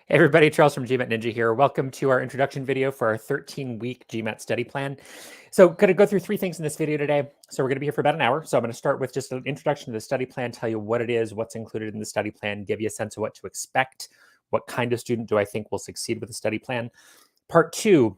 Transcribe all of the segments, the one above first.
Hey everybody, Charles from GMAT Ninja here. Welcome to our introduction video for our 13-week GMAT study plan. So going to go through three things in this video today. So we're going to be here for about an hour. So I'm going to start with just an introduction to the study plan, tell you what it is, what's included in the study plan, give you a sense of what to expect, what kind of student do I think will succeed with the study plan. Part two,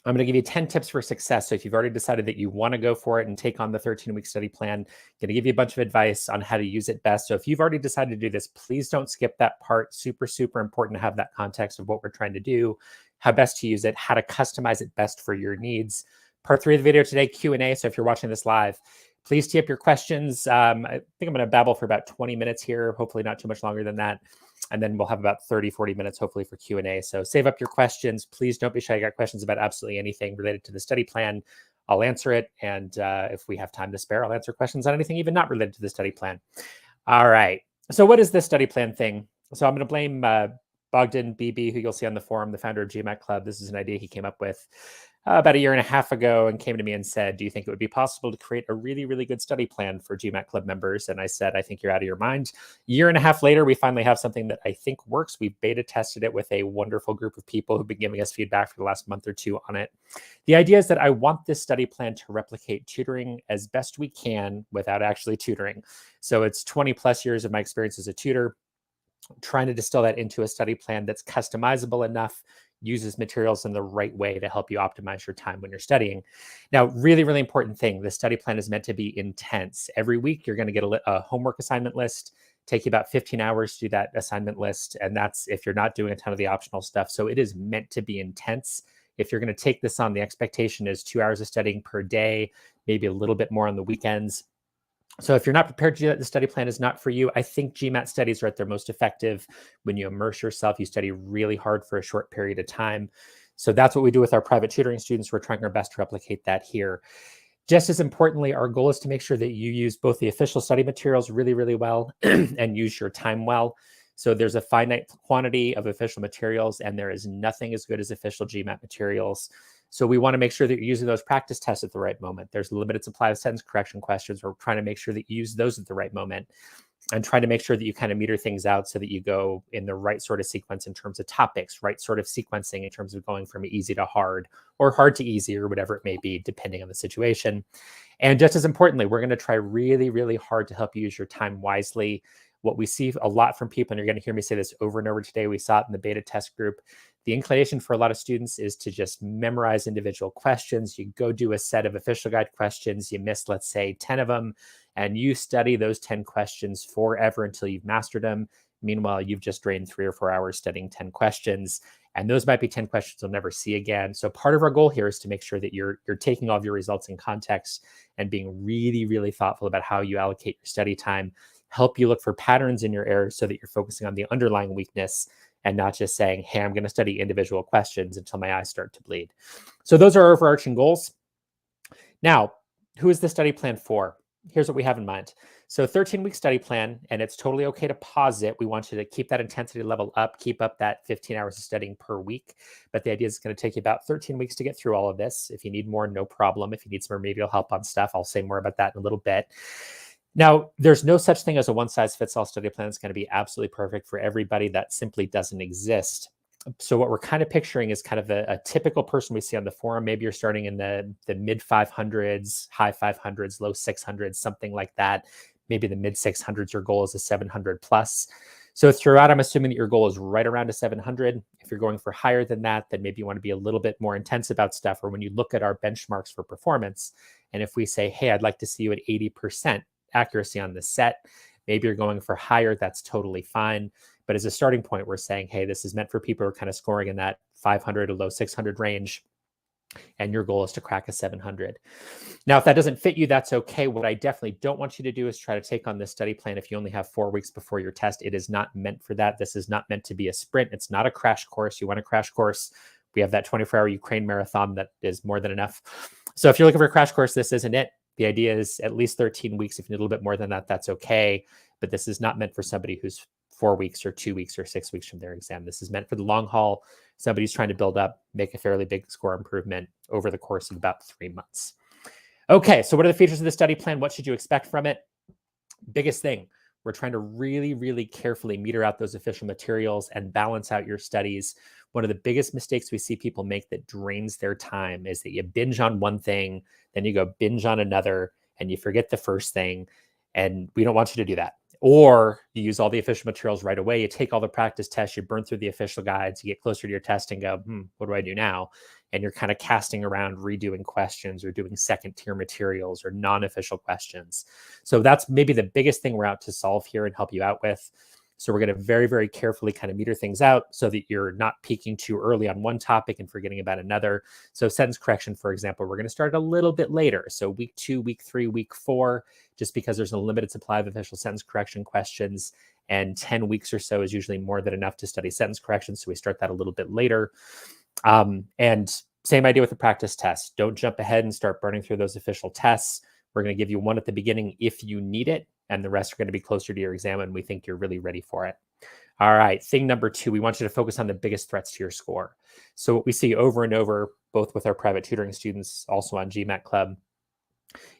I'm going to give you 10 tips for success. So if you've already decided that you want to go for it and take on the 13-week study plan, I'm going to give you a bunch of advice on how to use it best. So if you've already decided to do this, please don't skip that part. Super, super important to have that context of what we're trying to do, how best to use it, how to customize it best for your needs. Part three of the video today, Q&A. So if you're watching this live, please tee up your questions. I think I'm going to babble for about 20 minutes here, hopefully not too much longer than that. And then we'll have about 30, 40 minutes, hopefully, for Q&A. So save up your questions. Please don't be shy. I got questions about absolutely anything related to the study plan. I'll answer it. And if we have time to spare, I'll answer questions on anything even not related to the study plan. All right. So what is this study plan thing? So I'm going to blame Bogdan BB, who you'll see on the forum, the founder of GMAT Club. This is an idea he came up with about a year and a half ago and came to me and said, do you think it would be possible to create a really, really good study plan for GMAT Club members? And I said, I think you're out of your mind. A year and a half later, we finally have something that I think works. We beta tested it with a wonderful group of people who've been giving us feedback for the last month or two on it. The idea is that I want this study plan to replicate tutoring as best we can without actually tutoring. So it's 20 plus years of my experience as a tutor, trying to distill that into a study plan that's customizable enough, uses materials in the right way to help you optimize your time when you're studying. Now, really, really important thing, the study plan is meant to be intense. Every week, you're going to get a homework assignment list, take you about 15 hours to do that assignment list. And that's if you're not doing a ton of the optional stuff. So it is meant to be intense. If you're going to take this on, the expectation is 2 hours of studying per day, maybe a little bit more on the weekends. So if you're not prepared to do that, the study plan is not for you. I think GMAT studies are at their most effective when you immerse yourself, you study really hard for a short period of time. So that's what we do with our private tutoring students. We're trying our best to replicate that here. Just as importantly, our goal is to make sure that you use both the official study materials really, really well and use your time well. So there's a finite quantity of official materials, and there is nothing as good as official GMAT materials. So we want to make sure that you're using those practice tests at the right moment. There's limited supply of sentence correction questions. We're trying to make sure that you use those at the right moment and trying to make sure that you kind of meter things out so that you go in the right sort of sequence in terms of topics, right sort of sequencing in terms of going from easy to hard or hard to easy or whatever it may be, depending on the situation. And just as importantly, we're going to try really, really hard to help you use your time wisely. What we see a lot from people, and you're going to hear me say this over and over today, we saw it in the beta test group. The inclination for a lot of students is to just memorize individual questions. You go do a set of official guide questions, you miss, let's say, 10 of them, and you study those 10 questions forever until you've mastered them. Meanwhile, you've just drained 3 or 4 hours studying 10 questions, and those might be 10 questions you'll never see again. So part of our goal here is to make sure that you're taking all of your results in context and being really, really thoughtful about how you allocate your study time, help you look for patterns in your errors so that you're focusing on the underlying weakness and not just saying, hey, I'm going to study individual questions until my eyes start to bleed. So those are our overarching goals. Now, who is the study plan for? Here's what we have in mind. So 13-week study plan, and it's totally okay to pause it. We want you to keep that intensity level up, keep up that 15 hours of studying per week. But the idea is it's going to take you about 13 weeks to get through all of this. If you need more, no problem. If you need some remedial help on stuff, I'll say more about that in a little bit. Now, there's no such thing as a one-size-fits-all study plan that's going to be absolutely perfect for everybody. That simply doesn't exist. So what we're kind of picturing is kind of a typical person we see on the forum. Maybe you're starting in the mid 500s, high 500s, low 600s, something like that. Maybe the mid 600s, your goal is a 700 plus. So throughout, I'm assuming that your goal is right around a 700. If you're going for higher than that, then maybe you want to be a little bit more intense about stuff. Or when you look at our benchmarks for performance, and if we say, hey, I'd like to see you at 80%, accuracy on the set, maybe you're going for higher, that's totally fine. But as a starting point, we're saying, hey, this is meant for people who are kind of scoring in that 500 to low 600 range, and your goal is to crack a 700. Now, if that doesn't fit you, that's okay. What I definitely don't want you to do is try to take on this study plan if you only have 4 weeks before your test. It is not meant for that. This is not meant to be a sprint. It's not a crash course. You want a crash course, we have that 24-hour Ukraine marathon that is more than enough. So if you're looking for a crash course, this isn't it. The idea is at least 13 weeks. If you need a little bit more than that, that's okay. But this is not meant for somebody who's 4 weeks or 2 weeks or 6 weeks from their exam. This is meant for the long haul. Somebody's trying to build up, make a fairly big score improvement over the course of about 3 months. Okay, so what are the features of the study plan? What should you expect from it? Biggest thing, We're trying to really, really carefully meter out those official materials and balance out your studies. One of the biggest mistakes we see people make that drains their time is that you binge on one thing, then you go binge on another, and you forget the first thing. And we don't want you to do that. Or you use all the official materials right away. You take all the practice tests, you burn through the official guides, you get closer to your test and go, what do I do now? And you're kind of casting around redoing questions or doing second tier materials or non-official questions. So that's maybe the biggest thing we're out to solve here and help you out with. So we're going to very, very carefully kind of meter things out so that you're not peaking too early on one topic and forgetting about another. So sentence correction, for example, we're going to start a little bit later. So week 2, week 3, week 4, just because there's a limited supply of official sentence correction questions, and 10 weeks or so is usually more than enough to study sentence correction. So we start that a little bit later. And same idea with the practice test. Don't jump ahead and start burning through those official tests. We're going to give you one at the beginning if you need it, and the rest are going to be closer to your exam when we think you're really ready for it. All right, thing number 2, we want you to focus on the biggest threats to your score. So what we see over and over, both with our private tutoring students, also on GMAT Club,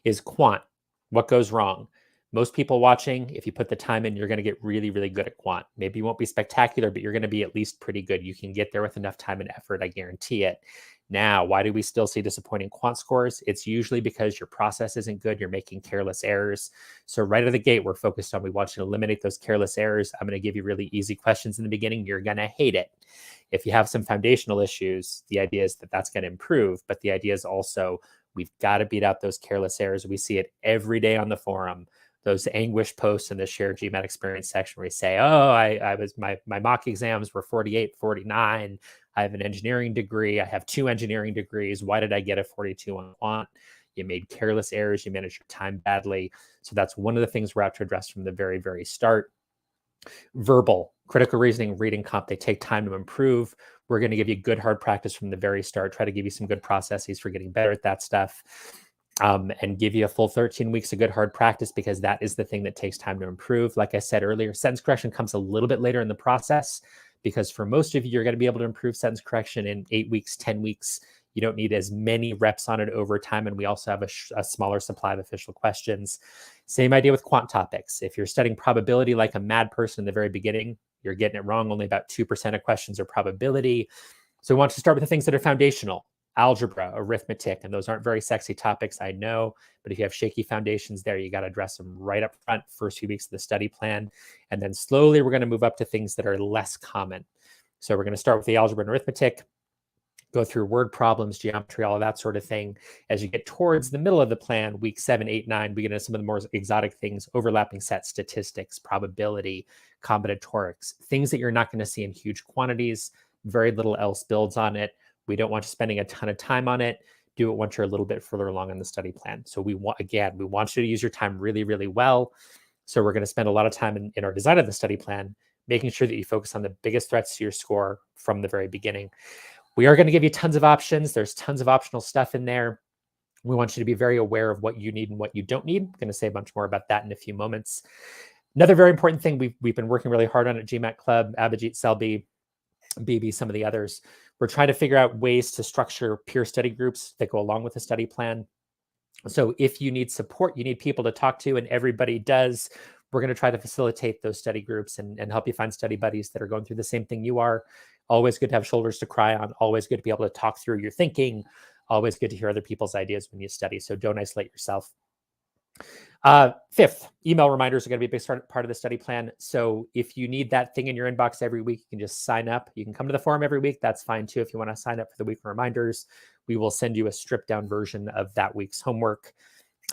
is quant. What goes wrong? Most people watching, if you put the time in, you're going to get really, really good at quant. Maybe you won't be spectacular, but you're going to be at least pretty good. You can get there with enough time and effort, I guarantee it. Now, why do we still see disappointing quant scores? It's usually because your process isn't good. You're making careless errors. So right out of the gate, we're focused on, we want you to eliminate those careless errors. I'm going to give you really easy questions in the beginning. You're going to hate it. If you have some foundational issues, the idea is that that's going to improve. But the idea is also, we've got to beat out those careless errors. We see it every day on the forum. Those anguish posts in the shared GMAT experience section where you say, oh, I was my mock exams were 48, 49. I have an engineering degree. I have 2 engineering degrees. Why did I get a 42 on quant? You made careless errors. You managed your time badly. So that's one of the things we're out to address from the very, very start. Verbal, critical reasoning, reading comp, they take time to improve. We're going to give you good hard practice from the very start, try to give you some good processes for getting better at that stuff. And give you a full 13 weeks of good hard practice, because that is the thing that takes time to improve. Like I said earlier, sentence correction comes a little bit later in the process, because for most of you, you're going to be able to improve sentence correction in 8 weeks, 10 weeks. You don't need as many reps on it over time. And we also have a smaller supply of official questions. Same idea with quant topics. If you're studying probability like a mad person in the very beginning, you're getting it wrong. Only about 2% of questions are probability. So we want to start with the things that are foundational. Algebra, arithmetic, and those aren't very sexy topics, I know, but if you have shaky foundations there, you got to address them right up front, first few weeks of the study plan. And then slowly we're going to move up to things that are less common. So we're going to start with the algebra and arithmetic, go through word problems, geometry, all of that sort of thing. As you get towards the middle of the plan, week 7, 8, 9, we get into some of the more exotic things, overlapping set statistics, probability, combinatorics, things that you're not going to see in huge quantities. Very little else builds on it. We don't want you spending a ton of time on it. Do it once you're a little bit further along in the study plan. So we want you to use your time really, really well. So we're going to spend a lot of time in our design of the study plan, making sure that you focus on the biggest threats to your score from the very beginning. We are going to give you tons of options. There's tons of optional stuff in there. We want you to be very aware of what you need and what you don't need. I'm going to say a bunch more about that in a few moments. Another very important thing we've been working really hard on at GMAT Club, Abhijit, Selby, BB, some of the others. We're trying to figure out ways to structure peer study groups that go along with the study plan. So if you need support, you need people to talk to, and everybody does, we're going to try to facilitate those study groups and help you find study buddies that are going through the same thing you are. Always good to have shoulders to cry on. Always good to be able to talk through your thinking. Always good to hear other people's ideas when you study. So don't isolate yourself. Fifth, email reminders are going to be a big part of the study plan. So if you need that thing in your inbox every week, you can just sign up. You can come to the forum every week. That's fine too. If you want to sign up for the weekly reminders, we will send you a stripped down version of that week's homework,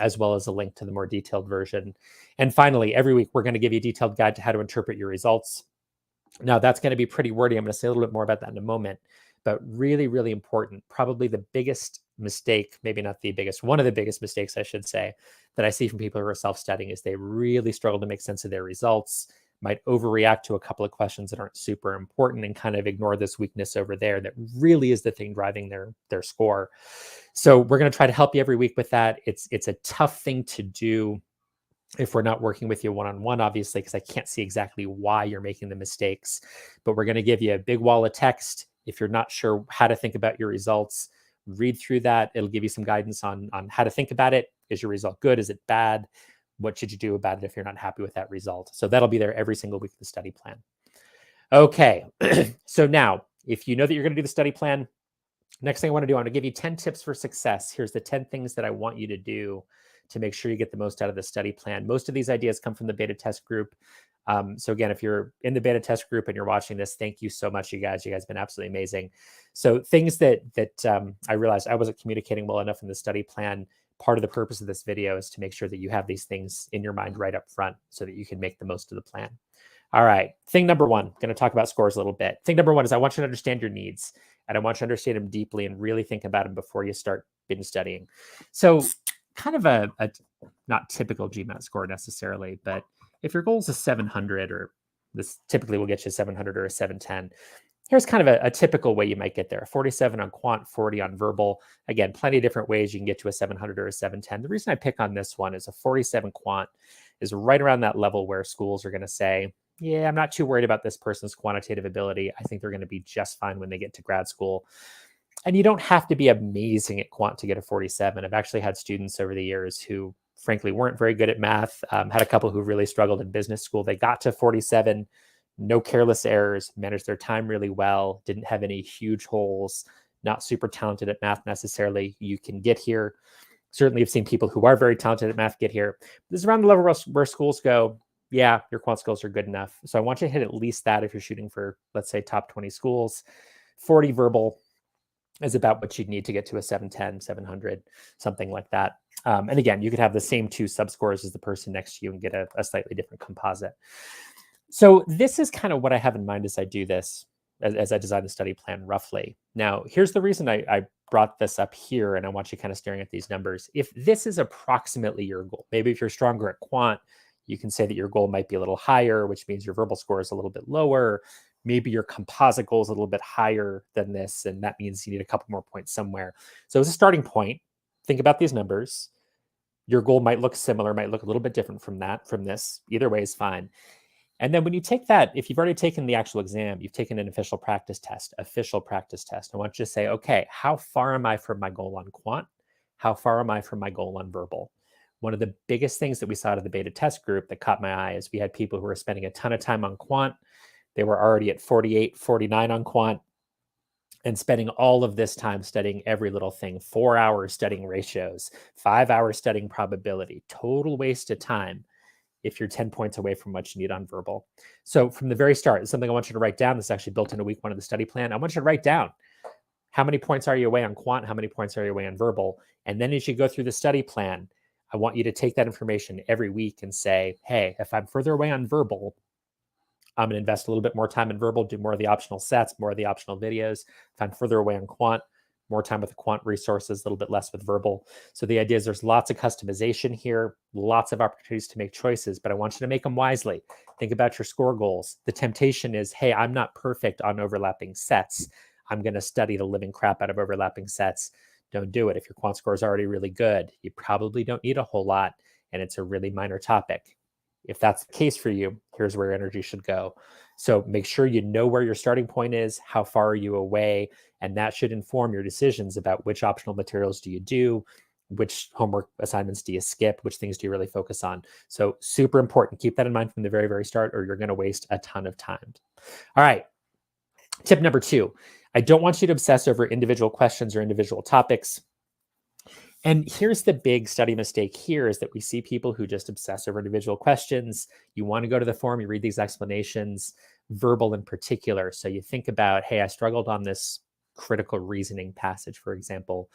as well as a link to the more detailed version. And finally, every week, we're going to give you a detailed guide to how to interpret your results. Now, that's going to be pretty wordy. I'm going to say a little bit more about that in a moment, but really, really important. Probably the biggest mistake, maybe not the biggest, one of the biggest mistakes, I should say, that I see from people who are self-studying is they really struggle to make sense of their results, might overreact to a couple of questions that aren't super important and kind of ignore this weakness over there that really is the thing driving their score. So we're going to try to help you every week with that. It's a tough thing to do if we're not working with you one-on-one, obviously, because I can't see exactly why you're making the mistakes. But we're going to give you a big wall of text. If you're not sure how to think about your results, read through that. It'll give you some guidance on how to think about it. Is your result good? Is it bad? What should you do about it if you're not happy with that result? So that'll be there every single week of the study plan. Okay, so now if you know that you're going to do the study plan, next thing I want to do, I'm going to give you 10 tips for success. Here's the 10 things that I want you to do to make sure you get the most out of the study plan. Most of these ideas come from the beta test group. So again, if you're in the beta test group and you're watching this, thank you so much, you guys. You guys have been absolutely amazing. So things that I realized I wasn't communicating well enough in the study plan. Part of the purpose of this video is to make sure that you have these things in your mind right up front so that you can make the most of the plan. All right, thing number one, going to talk about scores a little bit. Thing number one is I want you to understand your needs, and I want you to understand them deeply and really think about them before you start binge studying. So kind of a not typical GMAT score necessarily, but if your goal is a 700, or this typically will get you a 700 or a 710, here's kind of a typical way you might get there. 47 on quant, 40 on verbal. Again, plenty of different ways you can get to a 700 or a 710. The reason I pick on this one is a 47 quant is right around that level where schools are going to say, yeah, I'm not too worried about this person's quantitative ability. I think they're going to be just fine when they get to grad school. And you don't have to be amazing at quant to get a 47. I've actually had students over the years who frankly weren't very good at math, had a couple who really struggled in business school. They got to 47, no careless errors, managed their time really well, didn't have any huge holes, not super talented at math necessarily. You can get here. Certainly I've seen people who are very talented at math get here. This is around the level where schools go, yeah, your quant skills are good enough. So I want you to hit at least that if you're shooting for, let's say, top 20 schools. 40 verbal is about what you'd need to get to a 710, 700, something like that. And again, you could have the same two subscores as the person next to you and get a slightly different composite. So this is kind of what I have in mind as I do this, as I design the study plan roughly. Now, here's the reason I brought this up here, and I want you kind of staring at these numbers. If this is approximately your goal, maybe if you're stronger at quant, you can say that your goal might be a little higher, which means your verbal score is a little bit lower. Maybe your composite goal is a little bit higher than this, and that means you need a couple more points somewhere. So as a starting point, think about these numbers. Your goal might look similar, might look a little bit different from this. Either way is fine. And then when you take that, if you've already taken the actual exam, you've taken an official practice test, I want you to say, okay, how far am I from my goal on quant? How far am I from my goal on verbal? One of the biggest things that we saw out of the beta test group that caught my eye is we had people who were spending a ton of time on quant. They were already at 48, 49 on quant and spending all of this time studying every little thing, 4 hours studying ratios, 5 hours studying probability, total waste of time if you're 10 points away from what you need on verbal. So from the very start, it's something I want you to write down. This is actually built into week one of the study plan. I want you to write down how many points are you away on quant, how many points are you away on verbal. And then as you go through the study plan, I want you to take that information every week and say, hey, if I'm further away on verbal, I'm going to invest a little bit more time in verbal, do more of the optional sets, more of the optional videos. If I'm further away on quant, more time with the quant resources, a little bit less with verbal. So the idea is there's lots of customization here, lots of opportunities to make choices, but I want you to make them wisely. Think about your score goals. The temptation is, hey, I'm not perfect on overlapping sets. I'm going to study the living crap out of overlapping sets. Don't do it. If your quant score is already really good, you probably don't need a whole lot, and it's a really minor topic. If that's the case for you, here's where energy should go. So make sure you know where your starting point is, how far are you away, and that should inform your decisions about which optional materials do you do, which homework assignments do you skip, which things do you really focus on. So super important. Keep that in mind from the very, very start, or you're going to waste a ton of time. All right. Tip number 2, I don't want you to obsess over individual questions or individual topics. And here's the big study mistake here is that we see people who just obsess over individual questions. You want to go to the forum, you read these explanations, verbal in particular. So you think about, hey, I struggled on this critical reasoning passage, for example,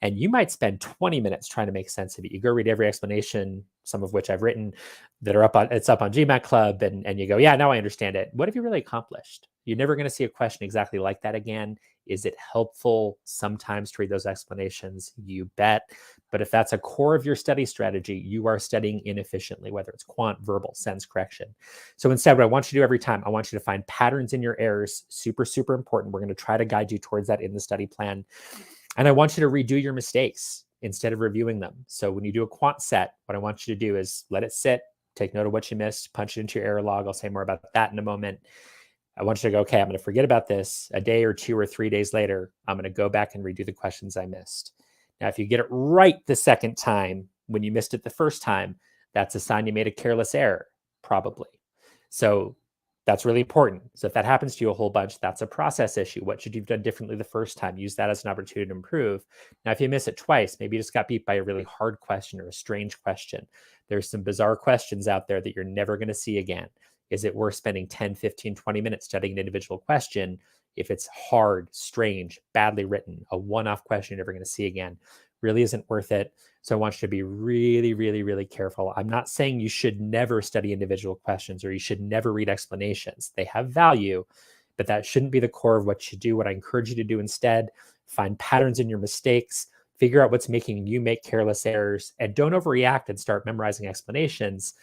and you might spend 20 minutes trying to make sense of it. You go read every explanation, some of which I've written that are up on GMAT Club, and you go, yeah, now I understand it. What have you really accomplished? You're never going to see a question exactly like that again. Is it helpful sometimes to read those explanations? You bet. But if that's a core of your study strategy, you are studying inefficiently, whether it's quant, verbal, sense correction. So instead, what I want you to do every time, I want you to find patterns in your errors. Super, super important. We're going to try to guide you towards that in the study plan. And I want you to redo your mistakes instead of reviewing them. So when you do a quant set, what I want you to do is let it sit, take note of what you missed, punch it into your error log. I'll say more about that in a moment. I want you to go, okay, I'm going to forget about this. A day or 2 or 3 days later, I'm going to go back and redo the questions I missed. Now, if you get it right the second time when you missed it the first time, That's a sign you made a careless error, probably. So that's really important. So if that happens to you a whole bunch, that's a process issue. What should you have done differently the first time? Use that as an opportunity to improve. Now, if you miss it twice, maybe you just got beat by a really hard question or a strange question. There's some bizarre questions out there that you're never going to see again. Is it worth spending 10, 15, 20 minutes studying an individual question if it's hard, strange, badly written, a one-off question you're never going to see again? Really isn't worth it. So I want you to be really, really, really careful. I'm not saying you should never study individual questions or you should never read explanations. They have value, but that shouldn't be the core of what you do. What I encourage you to do instead, find patterns in your mistakes, figure out what's making you make careless errors, and don't overreact and start memorizing explanations.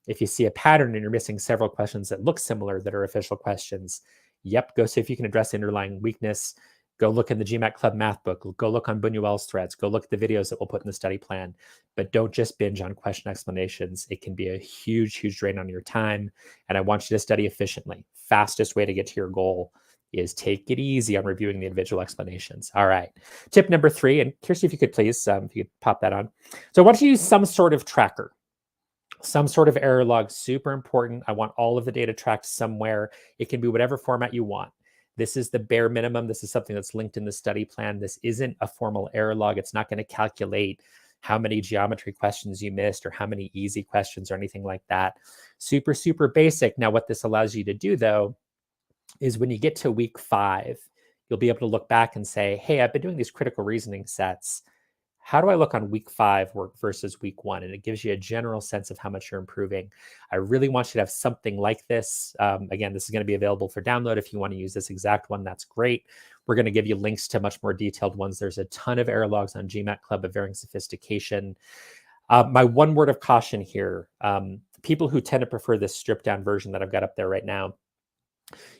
If you see a pattern and you're missing several questions that look similar that are official questions, yep, go see if you can address the underlying weakness. Go look in the GMAT Club math book. Go look on Buñuel's threads. Go look at the videos that we'll put in the study plan. But don't just binge on question explanations. It can be a huge, huge drain on your time. And I want you to study efficiently. Fastest way to get to your goal is take it easy on reviewing the individual explanations. All right. Tip number 3, and Kirsty, if you could please, if you could pop that on. So I want you to use some sort of tracker. Some sort of error log, super important. I want all of the data tracked somewhere. It can be whatever format you want. This is the bare minimum. This is something that's linked in the study plan. This isn't a formal error log. It's not going to calculate how many geometry questions you missed or how many easy questions or anything like that. Super, super basic. Now, what this allows you to do, though, is when you get to week 5, you'll be able to look back and say, hey, I've been doing these critical reasoning sets. How do I look on week 5 work versus week 1? And it gives you a general sense of how much you're improving. I really want you to have something like this. Again, this is going to be available for download. If you want to use this exact one, that's great. We're going to give you links to much more detailed ones. There's a ton of error logs on GMAT Club of varying sophistication. My one word of caution here, people who tend to prefer this stripped down version that I've got up there right now,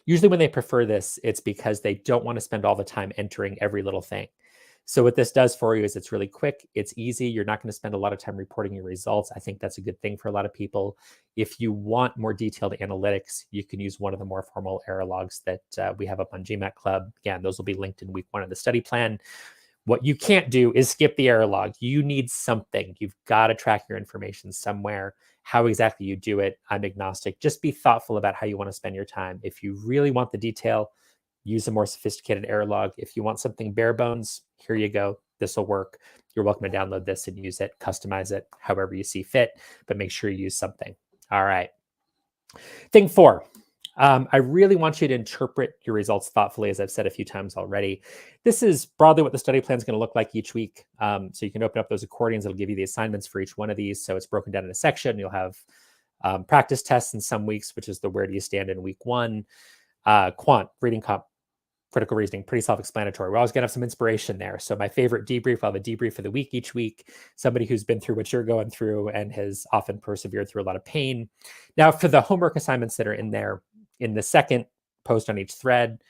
usually when they prefer this, it's because they don't want to spend all the time entering every little thing. So what this does for you is it's really quick, it's easy. You're not going to spend a lot of time reporting your results. I think that's a good thing for a lot of people. If you want more detailed analytics, you can use one of the more formal error logs that we have up on GMAT Club. Again, those will be linked in week 1 of the study plan. What you can't do is skip the error log. You need something. You've got to track your information somewhere. How exactly you do it, I'm agnostic. Just be thoughtful about how you want to spend your time. If you really want the detail, use a more sophisticated error log. If you want something bare bones, here you go. This will work. You're welcome to download this and use it, customize it however you see fit, but make sure you use something. All right. Thing 4, I really want you to interpret your results thoughtfully, as I've said a few times already. This is broadly what the study plan is going to look like each week. So you can open up those accordions. It'll give you the assignments for each one of these. So it's broken down in a section. You'll have practice tests in some weeks, which is the where do you stand in week 1. Quant, reading comp, critical reasoning, pretty self-explanatory. We're always going to have some inspiration there. So my favorite debrief, I'll have a debrief of the week each week, somebody who's been through what you're going through and has often persevered through a lot of pain. Now, for the homework assignments that are in there, in the second post on each thread,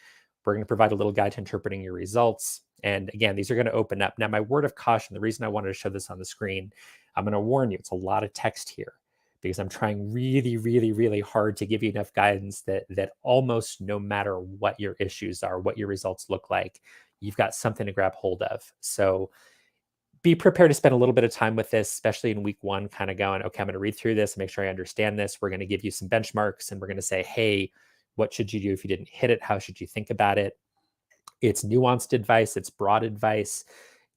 we're going to provide a little guide to interpreting your results. And again, these are going to open up. Now, my word of caution, the reason I wanted to show this on the screen, I'm going to warn you, it's a lot of text here, because I'm trying really, really, really hard to give you enough guidance that almost no matter what your issues are, what your results look like, you've got something to grab hold of. So be prepared to spend a little bit of time with this, especially in week 1, kind of going, okay, I'm going to read through this, make sure I understand this. We're going to give you some benchmarks and we're going to say, hey, what should you do if you didn't hit it? How should you think about it? It's nuanced advice. It's broad advice,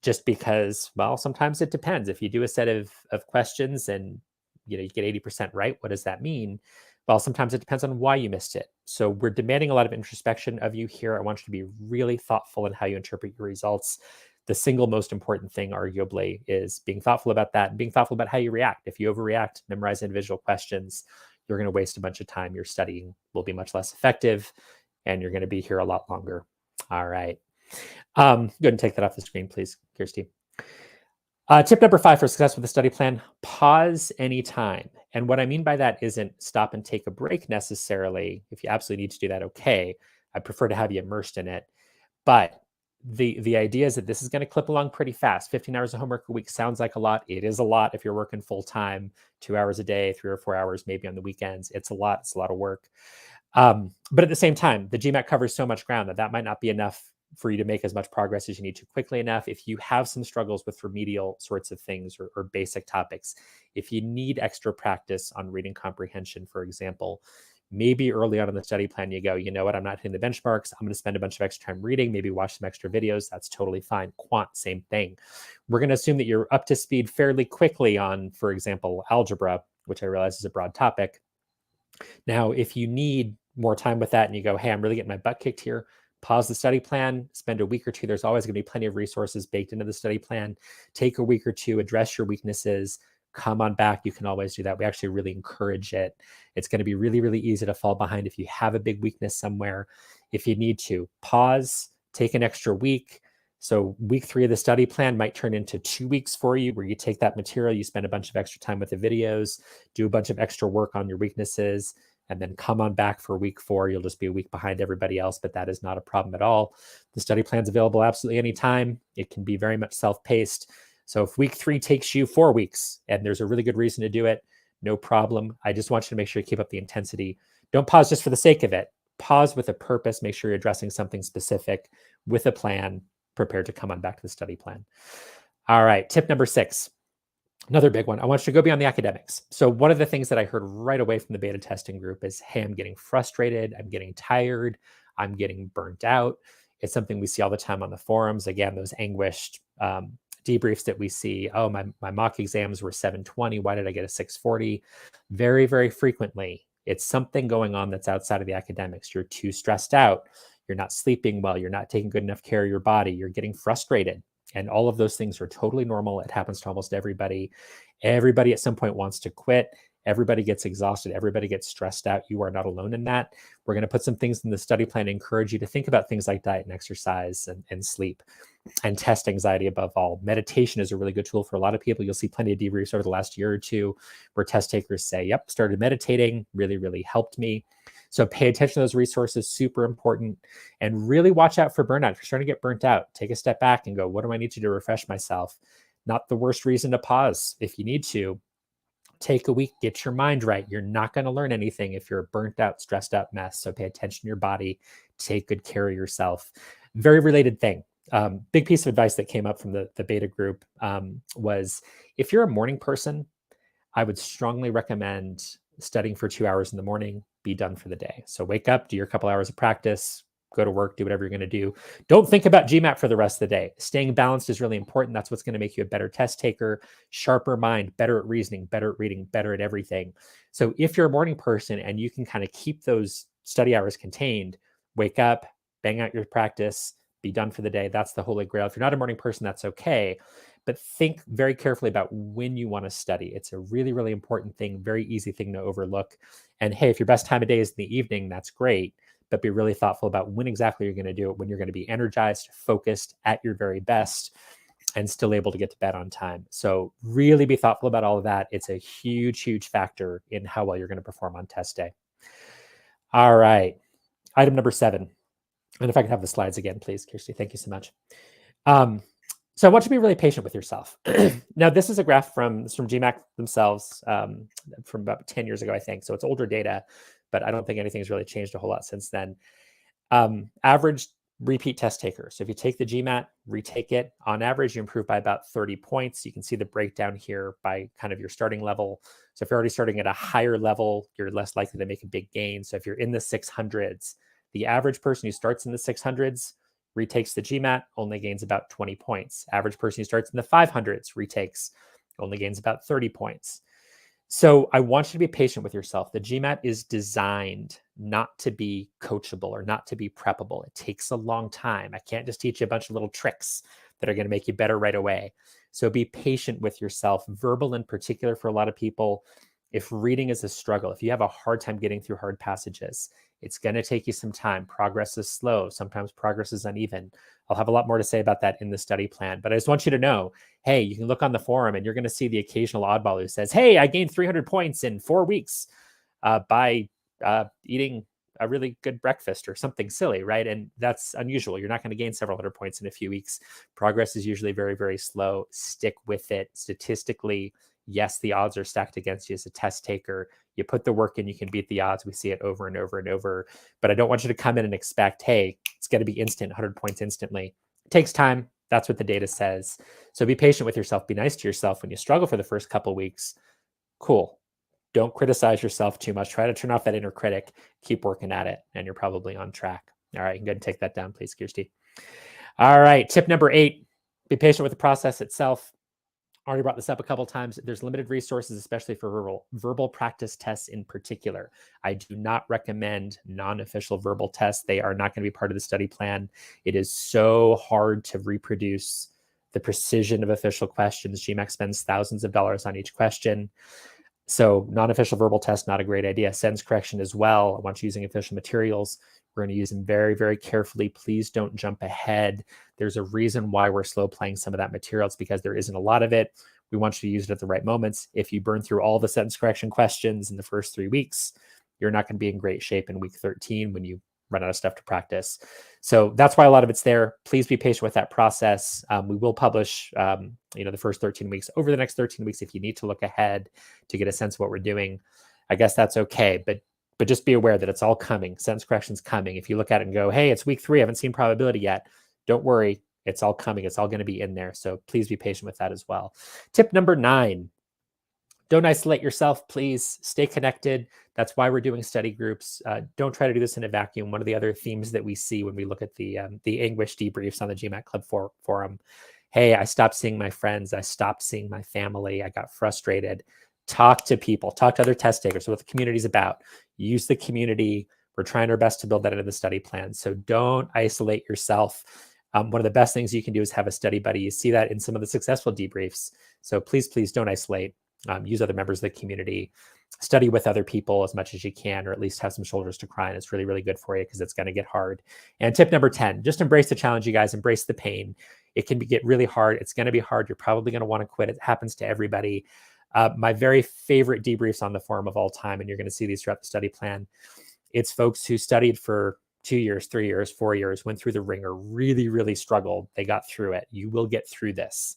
just because, well, sometimes it depends. If you do a set of questions and you get 80% right, what does that mean? Well, sometimes it depends on why you missed it. So we're demanding a lot of introspection of you here. I want you to be really thoughtful in how you interpret your results. The single most important thing, arguably, is being thoughtful about that and being thoughtful about how you react. If you overreact, memorize individual questions, you're going to waste a bunch of time. Your studying will be much less effective, and you're going to be here a lot longer. All right. Go ahead and take that off the screen, please, Kirsty. Tip number 5 for success with the study plan, pause anytime. And what I mean by that isn't stop and take a break necessarily. If you absolutely need to do that, okay. I prefer to have you immersed in it. But the idea is that this is going to clip along pretty fast. 15 hours of homework a week sounds like a lot. It is a lot if you're working full time, 2 hours a day, 3 or 4 hours, maybe on the weekends. It's a lot. It's a lot of work. But at the same time, the GMAT covers so much ground that might not be enough for you to make as much progress as you need to quickly enough. If you have some struggles with remedial sorts of things or basic topics, if you need extra practice on reading comprehension, for example, maybe early on in the study plan, you go, you know what, I'm not hitting the benchmarks. I'm going to spend a bunch of extra time reading, maybe watch some extra videos. That's totally fine. Quant, same thing. We're going to assume that you're up to speed fairly quickly on, for example, algebra, which I realize is a broad topic. Now, if you need more time with that and you go, hey, I'm really getting my butt kicked here, pause the study plan, spend a week or two. There's always going to be plenty of resources baked into the study plan. Take a week or two, address your weaknesses, come on back. You can always do that. We actually really encourage it. It's going to be really, really easy to fall behind if you have a big weakness somewhere. If you need to pause, take an extra week. So week 3 of the study plan might turn into 2 weeks for you, where you take that material, you spend a bunch of extra time with the videos, do a bunch of extra work on your weaknesses, and then come on back for week 4. You'll just be a week behind everybody else, but that is not a problem at all. The study plan's available absolutely anytime. It can be very much self-paced. So if week 3 takes you 4 weeks and there's a really good reason to do it, no problem. I just want you to make sure you keep up the intensity. Don't pause just for the sake of it. Pause with a purpose. Make sure you're addressing something specific with a plan, prepared to come on back to the study plan. All right, tip number 6. Another big one. I want you to go beyond the academics. So one of the things that I heard right away from the beta testing group is, hey, I'm getting frustrated. I'm getting tired. I'm getting burnt out. It's something we see all the time on the forums. Again, those anguished debriefs that we see. Oh, my mock exams were 720. Why did I get a 640? Very, very frequently, it's something going on that's outside of the academics. You're too stressed out. You're not sleeping well. You're not taking good enough care of your body. You're getting frustrated. And all of those things are totally normal. It happens to almost everybody. Everybody at some point wants to quit. Everybody gets exhausted. Everybody gets stressed out. You are not alone in that. We're going to put some things in the study plan to encourage you to think about things like diet and exercise and sleep and test anxiety above all. Meditation is a really good tool for a lot of people. You'll see plenty of debriefs over the last year or two where test takers say, yep, started meditating, really, really helped me. So pay attention to those resources, super important, and really watch out for burnout. If you're starting to get burnt out, take a step back and go, what do I need to do to refresh myself? Not the worst reason to pause if you need to. Take a week, get your mind right. You're not going to learn anything if you're a burnt out, stressed out mess. So pay attention to your body, take good care of yourself. Very related thing. Big piece of advice that came up from the beta group was, if you're a morning person, I would strongly recommend studying for 2 hours in the morning, be done for the day. So wake up, do your couple hours of practice, go to work, do whatever you're going to do. Don't think about GMAT for the rest of the day. Staying balanced is really important. That's what's going to make you a better test taker, sharper mind, better at reasoning, better at reading, better at everything. So if you're a morning person and you can kind of keep those study hours contained, wake up, bang out your practice, be done for the day. That's the holy grail. If you're not a morning person, that's okay. But think very carefully about when you want to study. It's a really, really important thing, very easy thing to overlook. And hey, if your best time of day is in the evening, that's great. But be really thoughtful about when exactly you're going to do it, when you're going to be energized, focused, at your very best, and still able to get to bed on time. So really be thoughtful about all of that. It's a huge, huge factor in how well you're going to perform on test day. All right. Item number 7. And if I could have the slides again, please, Kirsty. Thank you so much. So I want you to be really patient with yourself. Now, this is a graph from GMAT themselves from about 10 years ago, I think. So it's older data, but I don't think anything's really changed a whole lot since then. Average repeat test taker. So if you take the GMAT, retake it, on average, you improve by about 30 points. You can see the breakdown here by kind of your starting level. So if you're already starting at a higher level, you're less likely to make a big gain. So if you're in the 600s, the average person who starts in the 600s retakes the GMAT, only gains about 20 points. Average person who starts in the 500s retakes, only gains about 30 points. So I want you to be patient with yourself. The GMAT is designed not to be coachable or not to be preppable. It takes a long time. I can't just teach you a bunch of little tricks that are going to make you better right away. So be patient with yourself. Verbal in particular for a lot of people, if reading is a struggle, if you have a hard time getting through hard passages, it's going to take you some time. Progress is slow. Sometimes progress is uneven. I'll have a lot more to say about that in the study plan. But I just want you to know, hey, you can look on the forum and you're going to see the occasional oddball who says, hey, I gained 300 points in 4 weeks by eating a really good breakfast or something silly, right? And that's unusual. You're not going to gain several hundred points in a few weeks. Progress is usually very, very slow. Stick with it. Statistically, Yes, the odds are stacked against you as a test taker. You put the work in, you can beat the odds. We see it over and over and over. But I don't want you to come in and expect, hey, it's going to be instant, 100 points instantly. It takes time. That's what the data says. So be patient with yourself. Be nice to yourself when you struggle for the first couple of weeks. Cool. Don't criticize yourself too much. Try to turn off that inner critic. Keep working at it, and you're probably on track. All right, you can go ahead and take that down, please, Kirsty. All right, tip number 8, be patient with the process itself. Already brought this up a couple times. There's limited resources, especially for verbal practice tests in particular. I do not recommend non-official verbal tests. They are not going to be part of the study plan. It is so hard to reproduce the precision of official questions. GMAT spends thousands of dollars on each question. So non-official verbal tests, not a great idea. Sentence correction as well. I want you using official materials. We're going to use them very, very carefully. Please don't jump ahead. There's a reason why we're slow playing some of that material. It's because there isn't a lot of it. We want you to use it at the right moments. If you burn through all the sentence correction questions in the first 3 weeks, you're not going to be in great shape in week 13 when you run out of stuff to practice. So that's why a lot of it's there. Please be patient with that process. We will publish, the first 13 weeks over the next 13 weeks. If you need to look ahead to get a sense of what we're doing, I guess that's okay. But just be aware that it's all coming. Sentence correction's coming. If you look at it and go, hey, it's week 3, I haven't seen probability yet. Don't worry. It's all coming. It's all going to be in there. So please be patient with that as well. Tip number 9, don't isolate yourself, please. Stay connected. That's why we're doing study groups. Don't try to do this in a vacuum. One of the other themes that we see when we look at the English debriefs on the GMAT Club forum, hey, I stopped seeing my friends. I stopped seeing my family. I got frustrated. Talk to people. Talk to other test takers. So what the community is about. Use the community. We're trying our best to build that into the study plan. So don't isolate yourself. One of the best things you can do is have a study buddy. You see that in some of the successful debriefs. So please, please don't isolate. Use other members of the community. Study with other people as much as you can, or at least have some shoulders to cry on. It's really, really good for you because it's going to get hard. And tip number 10, just embrace the challenge, you guys. Embrace the pain. It can get really hard. It's going to be hard. You're probably going to want to quit. It happens to everybody. My very favorite debriefs on the forum of all time, and you're going to see these throughout the study plan, it's folks who studied for 2 years, 3 years, 4 years, went through the ringer, really, really struggled. They got through it. You will get through this.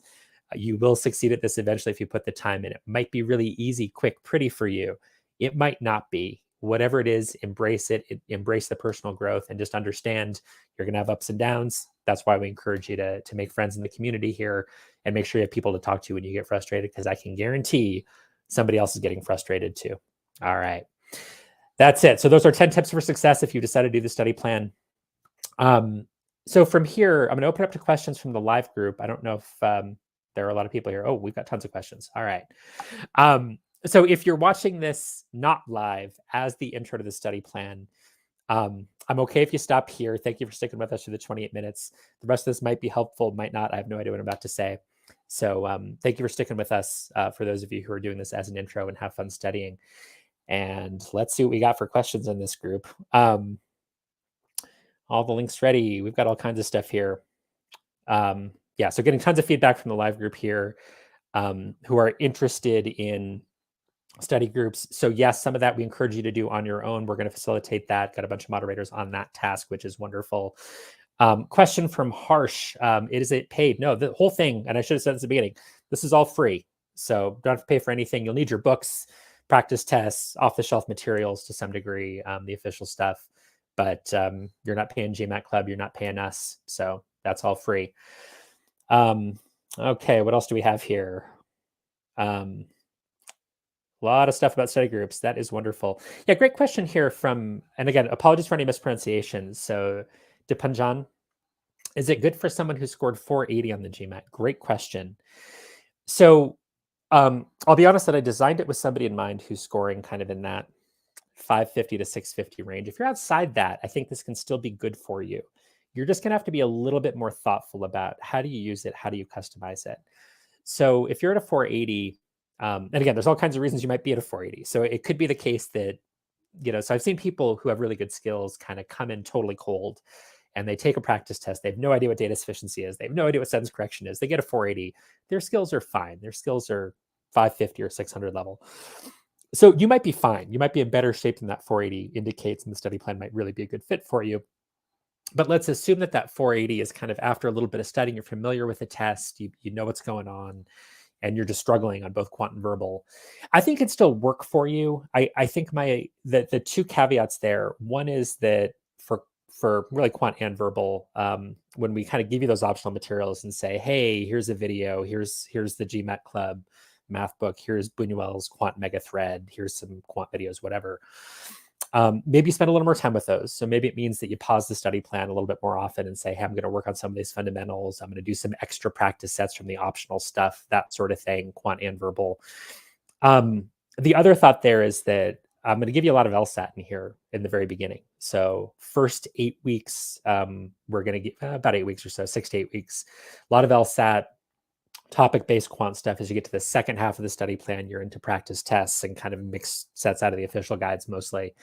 You will succeed at this eventually if you put the time in. It might be really easy, quick, pretty for you. It might not be. Whatever it is, embrace it. Embrace the personal growth, and just understand you're going to have ups and downs. That's why we encourage you to make friends in the community here, and make sure you have people to talk to when you get frustrated, because I can guarantee somebody else is getting frustrated too. All right. That's it. So those are 10 tips for success if you decide to do the study plan. So from here, I'm going to open up to questions from the live group. I don't know if there are a lot of people here. Oh, we've got tons of questions. All right. So if you're watching this not live as the intro to the study plan, I'm okay if you stop here. Thank you for sticking with us through the 28 minutes. The rest of this might be helpful, might not. I have no idea what I'm about to say. So thank you for sticking with us, for those of you who are doing this as an intro, and have fun studying. And let's see what we got for questions in this group. All the links ready. We've got all kinds of stuff here. Yeah, so getting tons of feedback from the live group here, who are interested in study groups. So yes, some of that we encourage you to do on your own. We're going to facilitate that. Got a bunch of moderators on that task, which is wonderful. Question from Harsh. Is it paid? No, the whole thing, and I should have said this at the beginning, this is all free. So don't have to pay for anything. You'll need your books, practice tests, off-the-shelf materials to some degree, the official stuff. But you're not paying GMAT Club. You're not paying us. So that's all free. Okay, what else do we have here? A lot of stuff about study groups. That is wonderful. Yeah, great question here from, and again, apologies for any mispronunciations. So Dipanjan, is it good for someone who scored 480 on the GMAT? Great question. So I'll be honest that I designed it with somebody in mind who's scoring kind of in that 550 to 650 range. If you're outside that, I think this can still be good for you. You're just going to have to be a little bit more thoughtful about how do you use it? How do you customize it? So if you're at a 480, and again, there's all kinds of reasons you might be at a 480. So it could be the case that, so I've seen people who have really good skills kind of come in totally cold, and they take a practice test. They have no idea what data sufficiency is. They have no idea what sentence correction is. They get a 480. Their skills are fine. Their skills are 550 or 600 level. So you might be fine. You might be in better shape than that 480 indicates, and the study plan might really be a good fit for you. But let's assume that 480 is kind of after a little bit of studying. You're familiar with the test. You know what's going on. and you're just struggling on both quant and verbal, I think it'd still work for you. I think the two caveats there, one is that for really quant and verbal, when we kind of give you those optional materials and say, hey, here's a video, here's the GMAT Club math book, here's Buñuel's quant mega thread, here's some quant videos, whatever. Maybe spend a little more time with those. So maybe it means that you pause the study plan a little bit more often and say, hey, I'm going to work on some of these fundamentals. I'm going to do some extra practice sets from the optional stuff, that sort of thing, quant and verbal. The other thought there is that I'm going to give you a lot of LSAT in here in the very beginning. So first 8 weeks, we're going to get about 8 weeks or so, 6 to 8 weeks, a lot of LSAT, topic-based quant stuff. As you get to the second half of the study plan, you're into practice tests and kind of mixed sets out of the official guides mostly.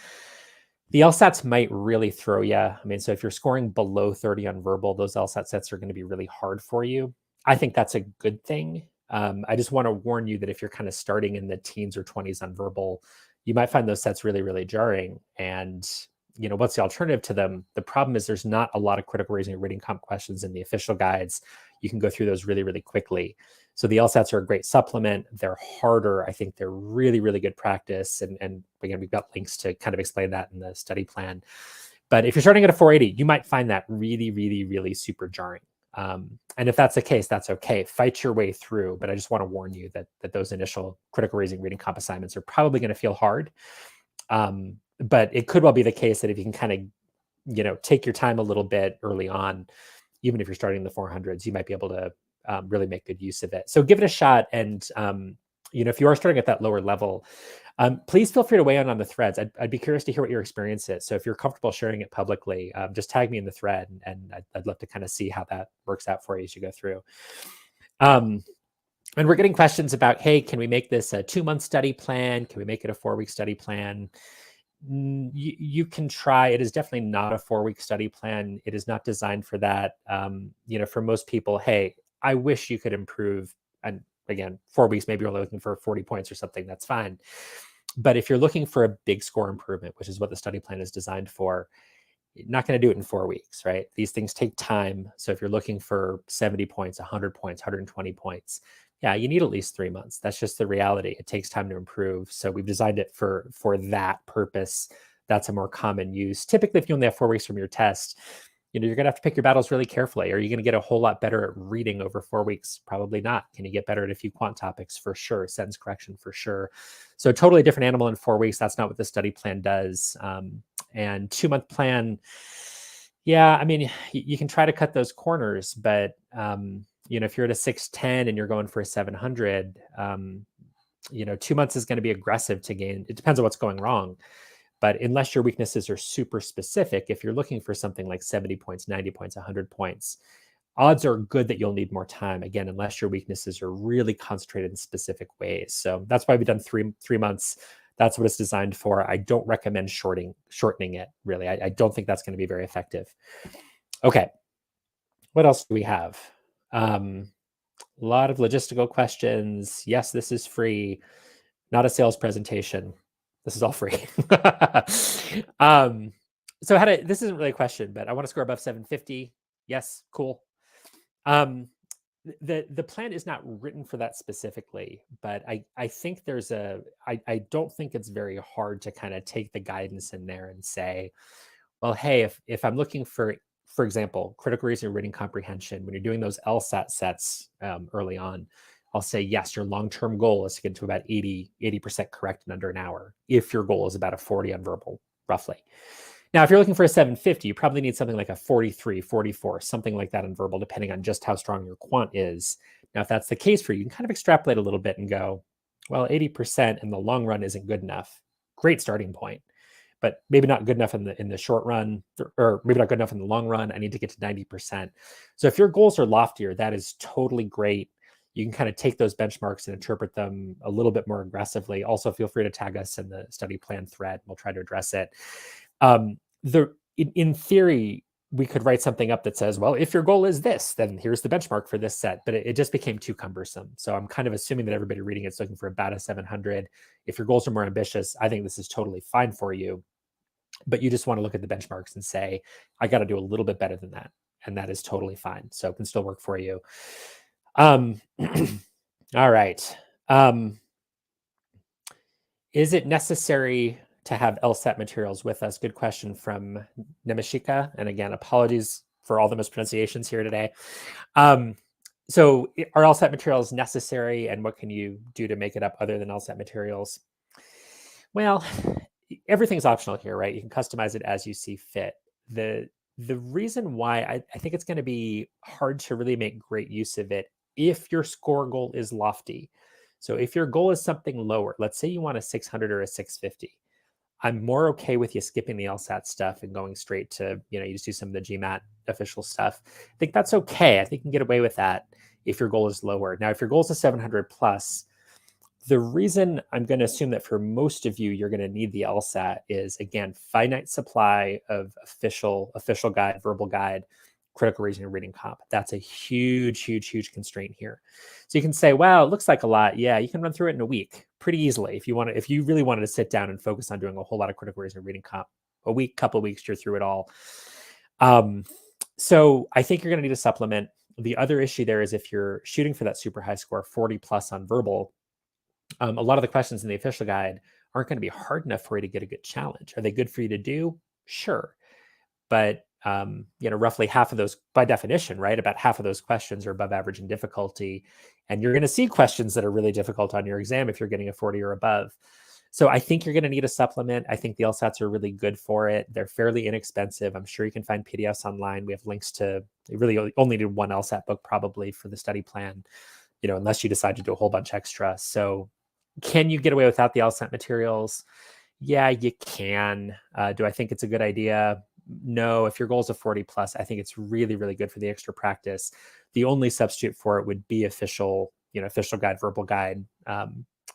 The LSATs might really throw you. I mean, so if you're scoring below 30 on verbal, those LSAT sets are going to be really hard for you. I think that's a good thing. I just want to warn you that if you're kind of starting in the teens or 20s on verbal, you might find those sets really, really jarring. And, what's the alternative to them? The problem is there's not a lot of critical reasoning or reading comp questions in the official guides. You can go through those really, really quickly. So the LSATs are a great supplement. They're harder. I think they're really, really good practice. And again, we've got links to kind of explain that in the study plan. But if you're starting at a 480, you might find that really, really, really super jarring. And if that's the case, that's okay. Fight your way through. But I just want to warn you that those initial critical reasoning reading comp assignments are probably going to feel hard. But it could well be the case that if you can kind of, take your time a little bit early on, even if you're starting in the 400s, you might be able to really make good use of it. So give it a shot. And, if you are starting at that lower level, please feel free to weigh in on the threads. I'd be curious to hear what your experience is. So if you're comfortable sharing it publicly, just tag me in the thread, and I'd love to kind of see how that works out for you as you go through. And we're getting questions about, hey, can we make this a 2-month study plan? Can we make it a 4-week study plan? You can try. It is definitely not a 4-week study plan. It is not designed for that. For most people, hey, I wish you could improve. And again, 4 weeks, maybe you're only looking for 40 points or something, that's fine. But if you're looking for a big score improvement, which is what the study plan is designed for, you're not going to do it in 4 weeks, right? These things take time. So if you're looking for 70 points, 100 points, 120 points, yeah, you need at least 3 months. That's just the reality. It takes time to improve. So we've designed it for that purpose. That's a more common use. Typically, if you only have 4 weeks from your test, you're going to have to pick your battles really carefully. Are you going to get a whole lot better at reading over 4 weeks? Probably not. Can you get better at a few quant topics? For sure. Sentence correction? For sure. So totally different animal in 4 weeks. That's not what the study plan does. And 2-month plan, yeah, I mean, you can try to cut those corners, but if you're at a 610 and you're going for a 700, 2 months is going to be aggressive to gain. It depends on what's going wrong. But unless your weaknesses are super specific, if you're looking for something like 70 points, 90 points, 100 points, odds are good that you'll need more time, again, unless your weaknesses are really concentrated in specific ways. So that's why we've done three months. That's what it's designed for. I don't recommend shortening it, really. I don't think that's going to be very effective. Okay. What else do we have? A lot of logistical questions. Yes, this is free. Not a sales presentation. This is all free. So this isn't really a question, but I want to score above 750. Yes, cool. The plan is not written for that specifically, but I think I don't think it's very hard to kind of take the guidance in there and say, well, hey, if I'm looking for example, critical reasoning, reading comprehension, when you're doing those LSAT sets early on, I'll say, yes, your long-term goal is to get to about 80% correct in under an hour, if your goal is about a 40 on verbal, roughly. Now, if you're looking for a 750, you probably need something like a 43, 44, something like that on verbal, depending on just how strong your quant is. Now, if that's the case for you, you can kind of extrapolate a little bit and go, well, 80% in the long run isn't good enough. Great starting point, but maybe not good enough in the short run, or maybe not good enough in the long run. I need to get to 90%. So if your goals are loftier, that is totally great. You can kind of take those benchmarks and interpret them a little bit more aggressively. Also, feel free to tag us in the study plan thread. We'll try to address it. In theory, we could write something up that says, well, if your goal is this, then here's the benchmark for this set. But it just became too cumbersome. So I'm kind of assuming that everybody reading it's looking for about a 700. If your goals are more ambitious, I think this is totally fine for you. But you just want to look at the benchmarks and say, I got to do a little bit better than that. And that is totally fine. So it can still work for you. All right. Is it necessary to have LSAT materials with us? Good question from Nemeshika. And again, apologies for all the mispronunciations here today. So are LSAT materials necessary, and what can you do to make it up other than LSAT materials? Well, everything's optional here, right? You can customize it as you see fit. The reason why I think it's going to be hard to really make great use of it if your score goal is lofty. So if your goal is something lower, let's say you want a 600 or a 650, I'm more okay with you skipping the LSAT stuff and going straight to, you just do some of the GMAT official stuff. I think that's okay. I think you can get away with that if your goal is lower. Now, if your goal is a 700 plus, the reason I'm going to assume that for most of you, you're going to need the LSAT is, again, finite supply of official guide, verbal guide, critical reasoning, reading comp. That's a huge, huge, huge constraint here. So you can say, wow, it looks like a lot. Yeah, you can run through it in a week pretty easily if you really wanted to sit down and focus on doing a whole lot of critical reasoning, reading comp. A week, couple of weeks, you're through it all. So I think you're going to need a supplement. The other issue there is if you're shooting for that super high score, 40 plus on verbal, a lot of the questions in the official guide aren't going to be hard enough for you to get a good challenge. Are they good for you to do? Sure. But roughly half of those, by definition, right? About half of those questions are above average in difficulty. And you're going to see questions that are really difficult on your exam if you're getting a 40 or above. So I think you're going to need a supplement. I think the LSATs are really good for it. They're fairly inexpensive. I'm sure you can find PDFs online. We have links to, really only need one LSAT book probably for the study plan, unless you decide to do a whole bunch extra. So can you get away without the LSAT materials? Yeah, you can. Do I think it's a good idea? No. If your goal is a 40 plus, I think it's really, really good for the extra practice. The only substitute for it would be official guide, verbal guide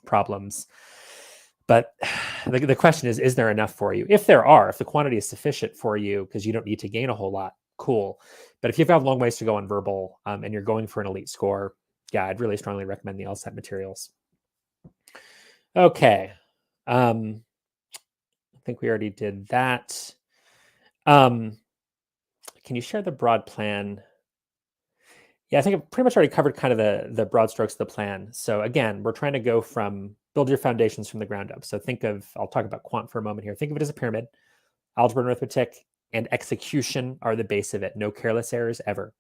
problems. But the question is there enough for you? If the quantity is sufficient for you, because you don't need to gain a whole lot, cool. But if you've got a long ways to go on verbal and you're going for an elite score, yeah, I'd really strongly recommend the LSAT materials. Okay. I think we already did that. Can you share the broad plan? Yeah, I think I've pretty much already covered kind of the broad strokes of the plan. So again, we're trying to go from build your foundations from the ground up. So I'll talk about quant for a moment here. Think of it as a pyramid. Algebra and arithmetic and execution are the base of it. No careless errors ever.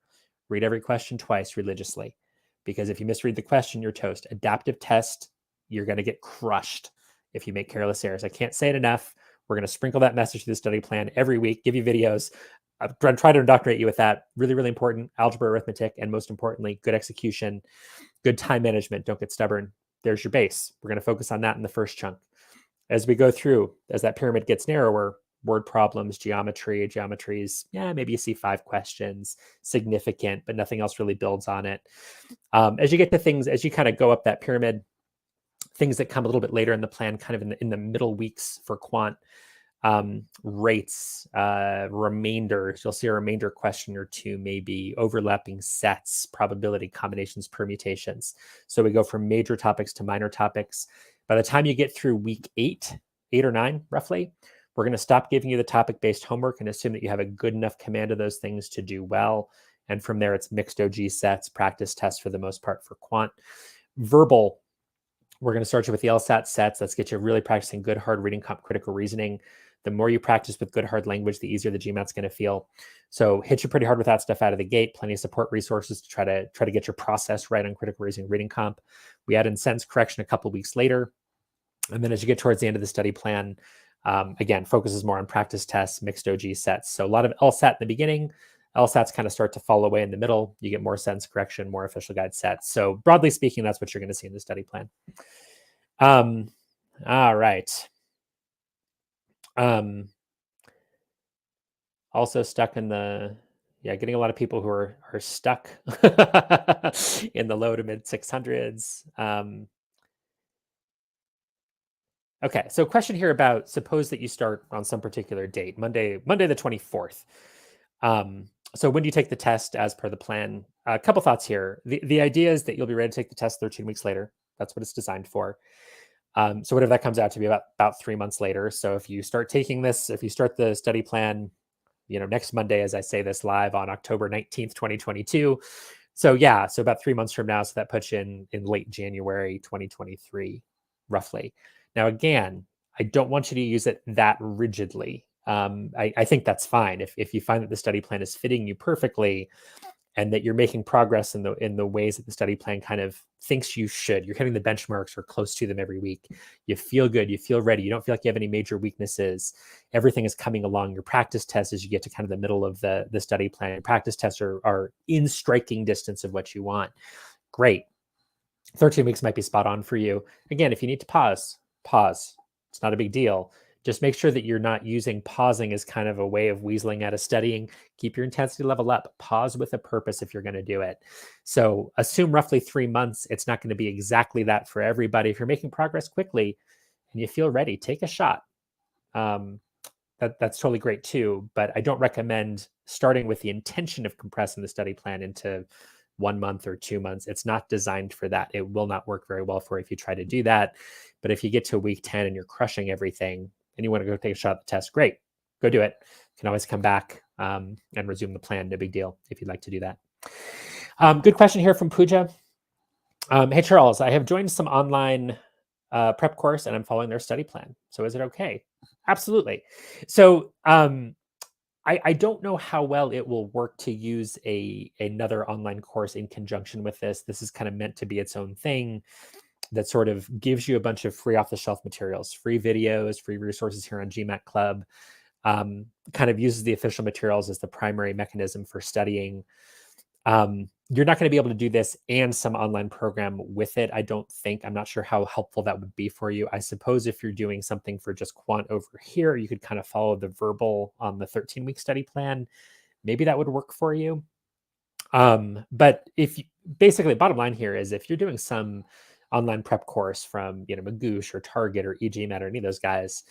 Read every question twice religiously, because if you misread the question, you're toast. Adaptive test, you're going to get crushed if you make careless errors. I can't say it enough. We're going to sprinkle that message through the study plan every week, give you videos, try to indoctrinate you with that. Really, really important. Algebra, arithmetic, and most importantly, good execution, good time management. Don't get stubborn. There's your base. We're going to focus on that in the first chunk. As we go through, as that pyramid gets narrower, word problems, geometries, yeah, maybe you see 5 questions, significant, but nothing else really builds on it. As you get to things, as you kind of go up that pyramid, things that come a little bit later in the plan, kind of in the middle weeks for quant, rates, remainders, you'll see a remainder question or two, maybe overlapping sets, probability, combinations, permutations. So we go from major topics to minor topics. By the time you get through week 8 or 9, roughly, we're going to stop giving you the topic-based homework and assume that you have a good enough command of those things to do well. And from there, it's mixed OG sets, practice tests for the most part for quant. Verbal, we're going to start you with the LSAT sets. Let's get you really practicing good, hard reading, comp, critical reasoning. The more you practice with good, hard language, the easier the GMAT's going to feel. So hit you pretty hard with that stuff out of the gate. Plenty of support resources to try to get your process right on critical reasoning, reading comp. We add in sentence correction a couple of weeks later. And then as you get towards the end of the study plan, again, focuses more on practice tests, mixed OG sets. So a lot of LSAT in the beginning. LSATs kind of start to fall away in the middle. You get more sentence correction, more official guide sets. So broadly speaking, that's what you're going to see in the study plan. All right. Also stuck in getting a lot of people who are stuck in the low to mid 600s. Okay, so question here about, suppose that you start on some particular date, Monday the 24th. So when do you take the test as per the plan? A couple thoughts here. The idea is that you'll be ready to take the test 13 weeks later. That's what it's designed for. So whatever that comes out to be about 3 months later. So if you start the study plan, next Monday, as I say this live on October 19th, 2022, So yeah, so about 3 months from now, so that puts you in late January 2023, roughly. Now, again, I don't want you to use it that rigidly. I think that's fine. If you find that the study plan is fitting you perfectly, and that you're making progress in the ways that the study plan kind of thinks you should. You're hitting the benchmarks or close to them every week. You feel good. You feel ready. You don't feel like you have any major weaknesses. Everything is coming along. Your practice tests, as you get to kind of the middle of the study plan, your practice tests are in striking distance of what you want. Great. 13 weeks might be spot on for you. Again, if you need to pause, pause. It's not a big deal. Just make sure that you're not using pausing as kind of a way of weaseling out of studying. Keep your intensity level up. Pause with a purpose if you're going to do it. So assume roughly 3 months. It's not going to be exactly that for everybody. If you're making progress quickly and you feel ready, take a shot. That's totally great too. But I don't recommend starting with the intention of compressing the study plan into 1 month or 2 months. It's not designed for that. It will not work very well for you if you try to do that. But if you get to week 10 and you're crushing everything and you want to go take a shot at the test, great, go do it. You can always come back and resume the plan. No big deal if you'd like to do that. Good question here from Pooja. Hey, Charles, I have joined some online prep course and I'm following their study plan. So is it okay? Absolutely. So I don't know how well it will work to use another online course in conjunction with this. This is kind of meant to be its own thing that sort of gives you a bunch of free off-the-shelf materials, free videos, free resources here on GMAT Club, kind of uses the official materials as the primary mechanism for studying. You're not going to be able to do this and some online program with it. I don't think. I'm not sure how helpful that would be for you. I suppose if you're doing something for just quant over here, you could kind of follow the verbal on the 13-week study plan. Maybe that would work for you. But if you, basically, bottom line here is if you're doing some online prep course from Magoosh or Target or eGMAT or any of those guys,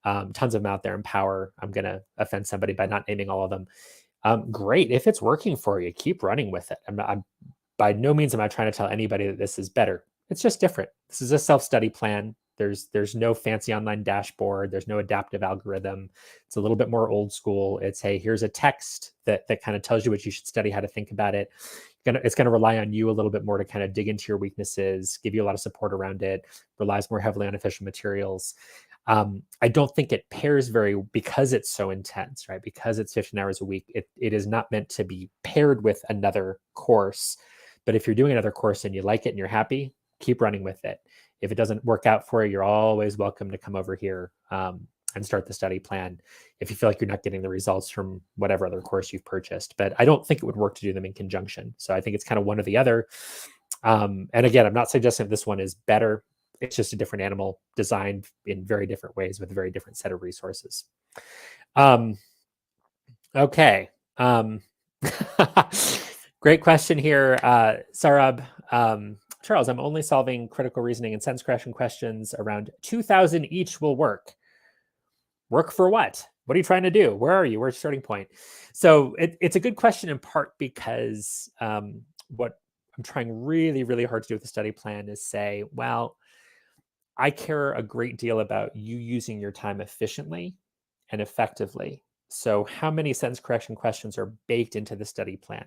tons of them out there in Power. I'm going to offend somebody by not naming all of them. Great. If it's working for you, keep running with it. I'm by no means am I trying to tell anybody that this is better. It's just different. This is a self-study plan. There's no fancy online dashboard. There's no adaptive algorithm. It's a little bit more old school. It's, hey, here's a text that kind of tells you what you should study, how to think about it. It's going to rely on you a little bit more to kind of dig into your weaknesses, give you a lot of support around it, relies more heavily on official materials. I don't think it pairs because it's so intense, right? Because it's 15 hours a week, it is not meant to be paired with another course. But if you're doing another course and you like it and you're happy, keep running with it. If it doesn't work out for you, you're always welcome to come over here and start the study plan if you feel like you're not getting the results from whatever other course you've purchased. But I don't think it would work to do them in conjunction. So I think it's kind of one or the other. And again, I'm not suggesting this one is better. It's just a different animal designed in very different ways with a very different set of resources. Okay. Great question here, Sarab. Charles, I'm only solving critical reasoning and sense correction questions. Around 2,000 each will work. Work for what? What are you trying to do? Where are you? Where's your starting point? So it's a good question in part because what I'm trying really, really hard to do with the study plan is say, well, I care a great deal about you using your time efficiently and effectively. So how many sentence correction questions are baked into the study plan?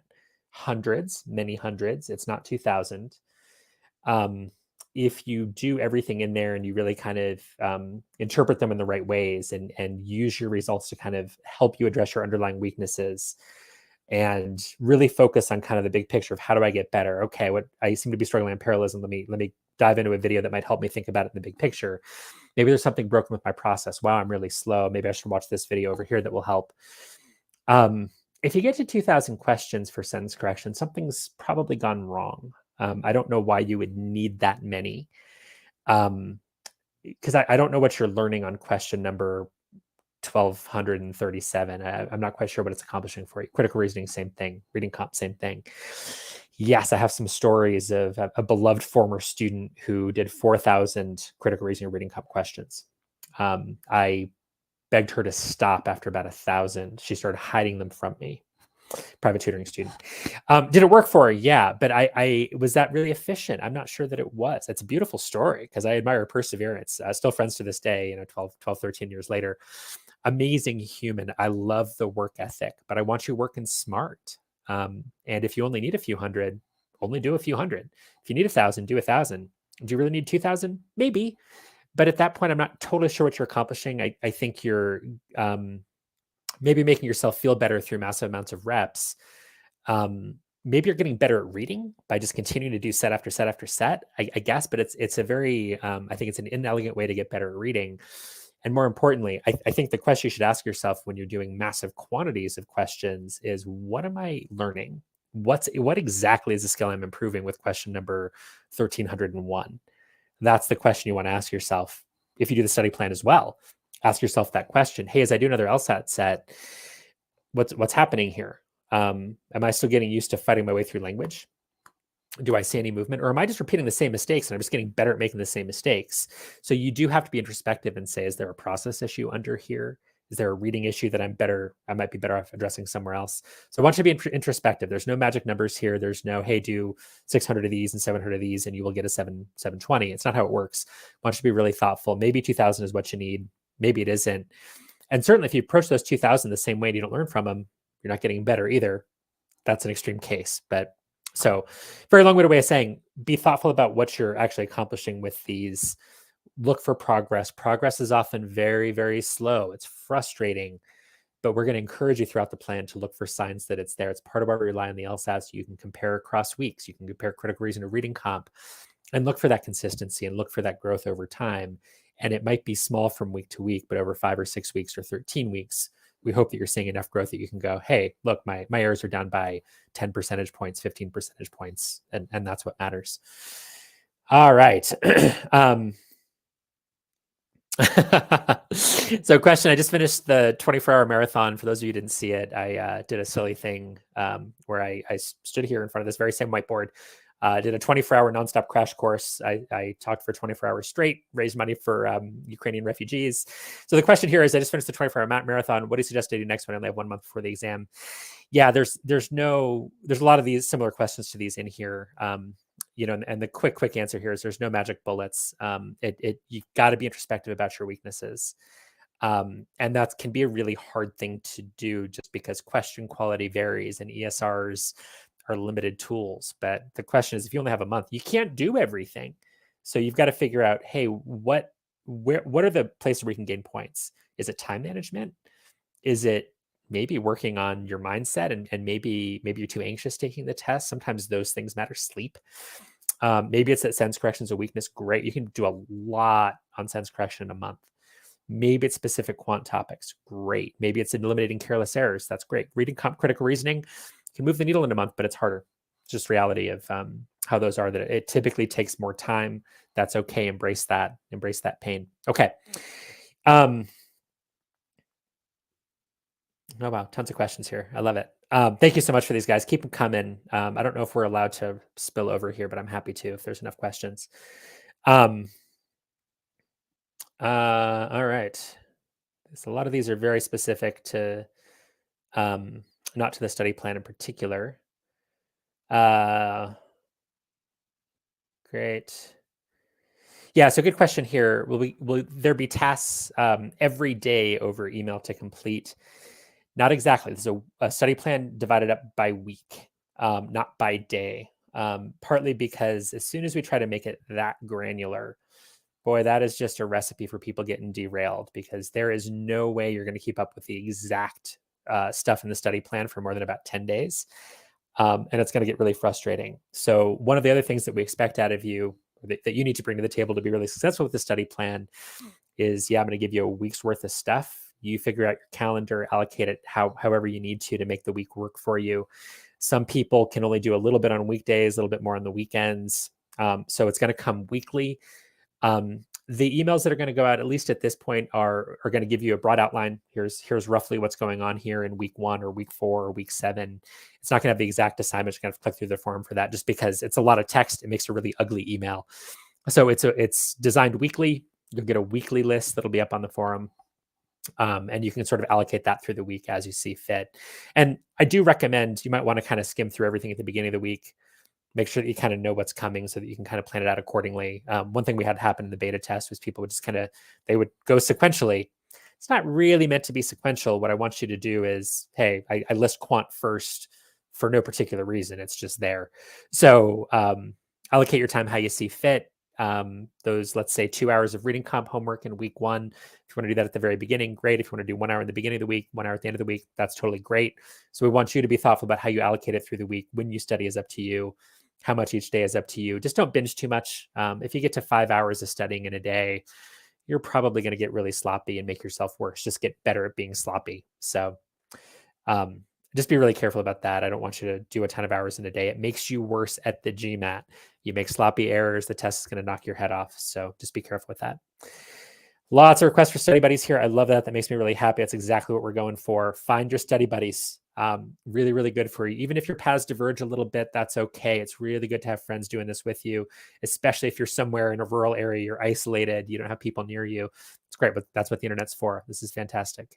Hundreds, many hundreds. It's not 2,000. If you do everything in there and you really kind of interpret them in the right ways and use your results to kind of help you address your underlying weaknesses and really focus on kind of the big picture of how do I get better? Okay, what I seem to be struggling on parallelism. Let me dive into a video that might help me think about it in the big picture. Maybe there's something broken with my process. Wow, I'm really slow. Maybe I should watch this video over here that will help. If you get to 2,000 questions for sentence correction, something's probably gone wrong. I don't know why you would need that many. Because I don't know what you're learning on question number 1,237. I'm not quite sure what it's accomplishing for you. Critical reasoning, same thing. Reading comp, same thing. Yes, I have some stories of a beloved former student who did 4,000 critical reasoning reading comp questions. I begged her to stop after about 1,000. She started hiding them from me. Private tutoring student. Did it work for her? Yeah, but I was that really efficient? I'm not sure that it was. It's a beautiful story because I admire her perseverance. Still friends to this day, 12, 13 years later. Amazing human. I love the work ethic, but I want you working smart. And if you only need a few hundred, only do a few hundred. If you need 1,000, do 1,000. Do you really need 2,000? Maybe. But at that point, I'm not totally sure what you're accomplishing. I think you're maybe making yourself feel better through massive amounts of reps. Maybe you're getting better at reading by just continuing to do set after set after set, I guess. But it's a very, I think it's an inelegant way to get better at reading. And more importantly, I think the question you should ask yourself when you're doing massive quantities of questions is, what am I learning? What exactly is the skill I'm improving with question number 1,301? That's the question you want to ask yourself. If you do the study plan as well, ask yourself that question. Hey, as I do another LSAT set, what's happening here? Am I still getting used to fighting my way through language? Do I see any movement, or am I just repeating the same mistakes and I'm just getting better at making the same mistakes? So you do have to be introspective and say, is there a process issue under here? Is there a reading issue that I might be better off addressing somewhere else? So I want you to be introspective. There's no magic numbers here. There's no, hey, do 600 of these and 700 of these and you will get a 720. It's not how it works. I want you to be really thoughtful. Maybe 2,000 is what you need. Maybe it isn't. And certainly if you approach those 2,000 the same way and you don't learn from them, you're not getting better either. That's an extreme case. But so very long-winded way of saying, be thoughtful about what you're actually accomplishing with these. Look for progress. Progress is often very, very slow. It's frustrating, but we're going to encourage you throughout the plan to look for signs that it's there. It's part of why we rely on the LSATs. You can compare across weeks. You can compare critical reason to reading comp and look for that consistency and look for that growth over time. And it might be small from week to week, but over 5 or 6 weeks or 13 weeks, we hope that you're seeing enough growth that you can go, hey, look, my errors are down by 10 percentage points, 15 percentage points, and that's what matters. All right. So question, I just finished the 24-hour marathon. For those of you who didn't see it, I did a silly thing where I stood here in front of this very same whiteboard, did a 24-hour nonstop crash course. I talked for 24 hours straight, raised money for Ukrainian refugees. So the question here is, I just finished the 24-hour marathon. What do you suggest I do next when I only have 1 month before the exam? Yeah, there's a lot of these similar questions to these in here. And the quick answer here is there's no magic bullets. You've got to be introspective about your weaknesses. And that can be a really hard thing to do just because question quality varies and ESRs are limited tools. But the question is, if you only have a month, you can't do everything. So you've got to figure out, hey, what are the places where you can gain points? Is it time management? Is it maybe working on your mindset and maybe you're too anxious taking the test? Sometimes those things matter. Sleep. Maybe it's that sense correction is a weakness. Great. You can do a lot on sense correction in a month. Maybe it's specific quant topics. Great. Maybe it's eliminating careless errors. That's great. Reading critical reasoning can move the needle in a month, but it's harder. It's just reality of how those are, that it typically takes more time. That's okay. Embrace that pain. Okay. Oh, wow. Tons of questions here. I love it. Thank you so much for these, guys. Keep them coming. I don't know if we're allowed to spill over here, but I'm happy to if there's enough questions. All right. So a lot of these are very specific to, not to the study plan in particular. Great. Yeah, so good question here. Will there be tasks every day over email to complete? Not exactly. There's a study plan divided up by week, not by day. Partly because as soon as we try to make it that granular, boy, that is just a recipe for people getting derailed, because there is no way you're going to keep up with the exact stuff in the study plan for more than about 10 days. And it's going to get really frustrating. So one of the other things that we expect out of you that you need to bring to the table to be really successful with the study plan is, I'm going to give you a week's worth of stuff. You figure out your calendar, allocate it however you need to make the week work for you. Some people can only do a little bit on weekdays, a little bit more on the weekends. So it's going to come weekly. The emails that are going to go out, at least at this point, are going to give you a broad outline. Here's roughly what's going on here in week 1 or week 4 or week 7. It's not going to have the exact assignment. You're going to have to click through the form for that, just because it's a lot of text. It makes a really ugly email. So it's designed weekly. You'll get a weekly list that'll be up on the forum. And you can sort of allocate that through the week as you see fit. And I do recommend you might want to kind of skim through everything at the beginning of the week. Make sure that you kind of know what's coming so that you can kind of plan it out accordingly. One thing we had happen in the beta test was people would just they would go sequentially. It's not really meant to be sequential. What I want you to do is, hey, I list quant first, for no particular reason. It's just there. So allocate your time how you see fit. Those, let's say, 2 hours of reading comp homework in week 1. If you want to do that at the very beginning, great. If you want to do 1 hour in the beginning of the week, 1 hour at the end of the week, that's totally great. So we want you to be thoughtful about how you allocate it through the week. When you study is up to you. How much each day is up to you. Just don't binge too much. If you get to 5 hours of studying in a day, you're probably going to get really sloppy and make yourself worse. Just get better at being sloppy. So just be really careful about that. I don't want you to do a ton of hours in a day. It makes you worse at the GMAT. You make sloppy errors, the test is going to knock your head off. So just be careful with that. Lots of requests for study buddies here. I love that. That makes me really happy. That's exactly what we're going for. Find your study buddies. Really, really good for you. Even if your paths diverge a little bit, that's okay. It's really good to have friends doing this with you, especially if you're somewhere in a rural area, you're isolated, you don't have people near you. It's great, but that's what the internet's for. This is fantastic.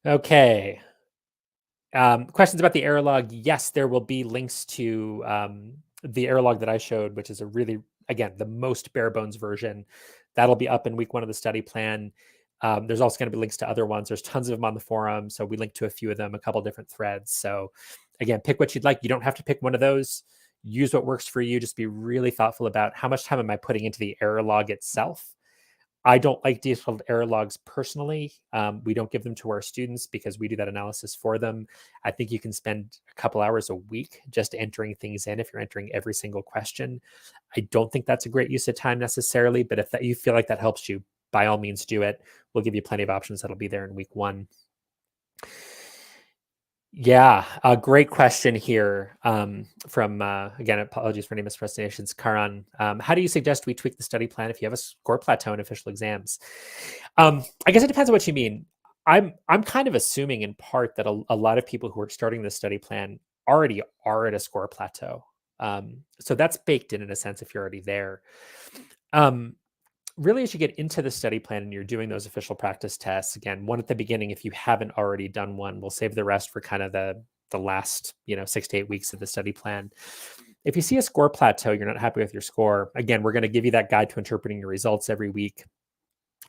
Okay. Questions about the error log? Yes, there will be links to the error log that I showed, which is a really, again, the most bare bones version. That'll be up in week 1 of the study plan. There's also going to be links to other ones. There's tons of them on the forum. So we link to a few of them, a couple different threads. So again, pick what you'd like. You don't have to pick one of those. Use what works for you. Just be really thoughtful about how much time am I putting into the error log itself. I don't like detailed error logs personally. We don't give them to our students because we do that analysis for them. I think you can spend a couple hours a week just entering things in if you're entering every single question. I don't think that's a great use of time necessarily, but if that, you feel like that helps you, by all means do it. We'll give you plenty of options that'll be there in week 1. Yeah, a great question here from, again, apologies for any mispronunciations, Karan. How do you suggest we tweak the study plan if you have a score plateau in official exams? I guess it depends on what you mean. I'm kind of assuming in part that a lot of people who are starting the study plan already are at a score plateau. So that's baked in a sense if you're already there. Really, as you get into the study plan and you're doing those official practice tests, again, one at the beginning, if you haven't already done one, we'll save the rest for kind of the last 6 to 8 weeks of the study plan. If you see a score plateau, you're not happy with your score, again, we're going to give you that guide to interpreting your results every week.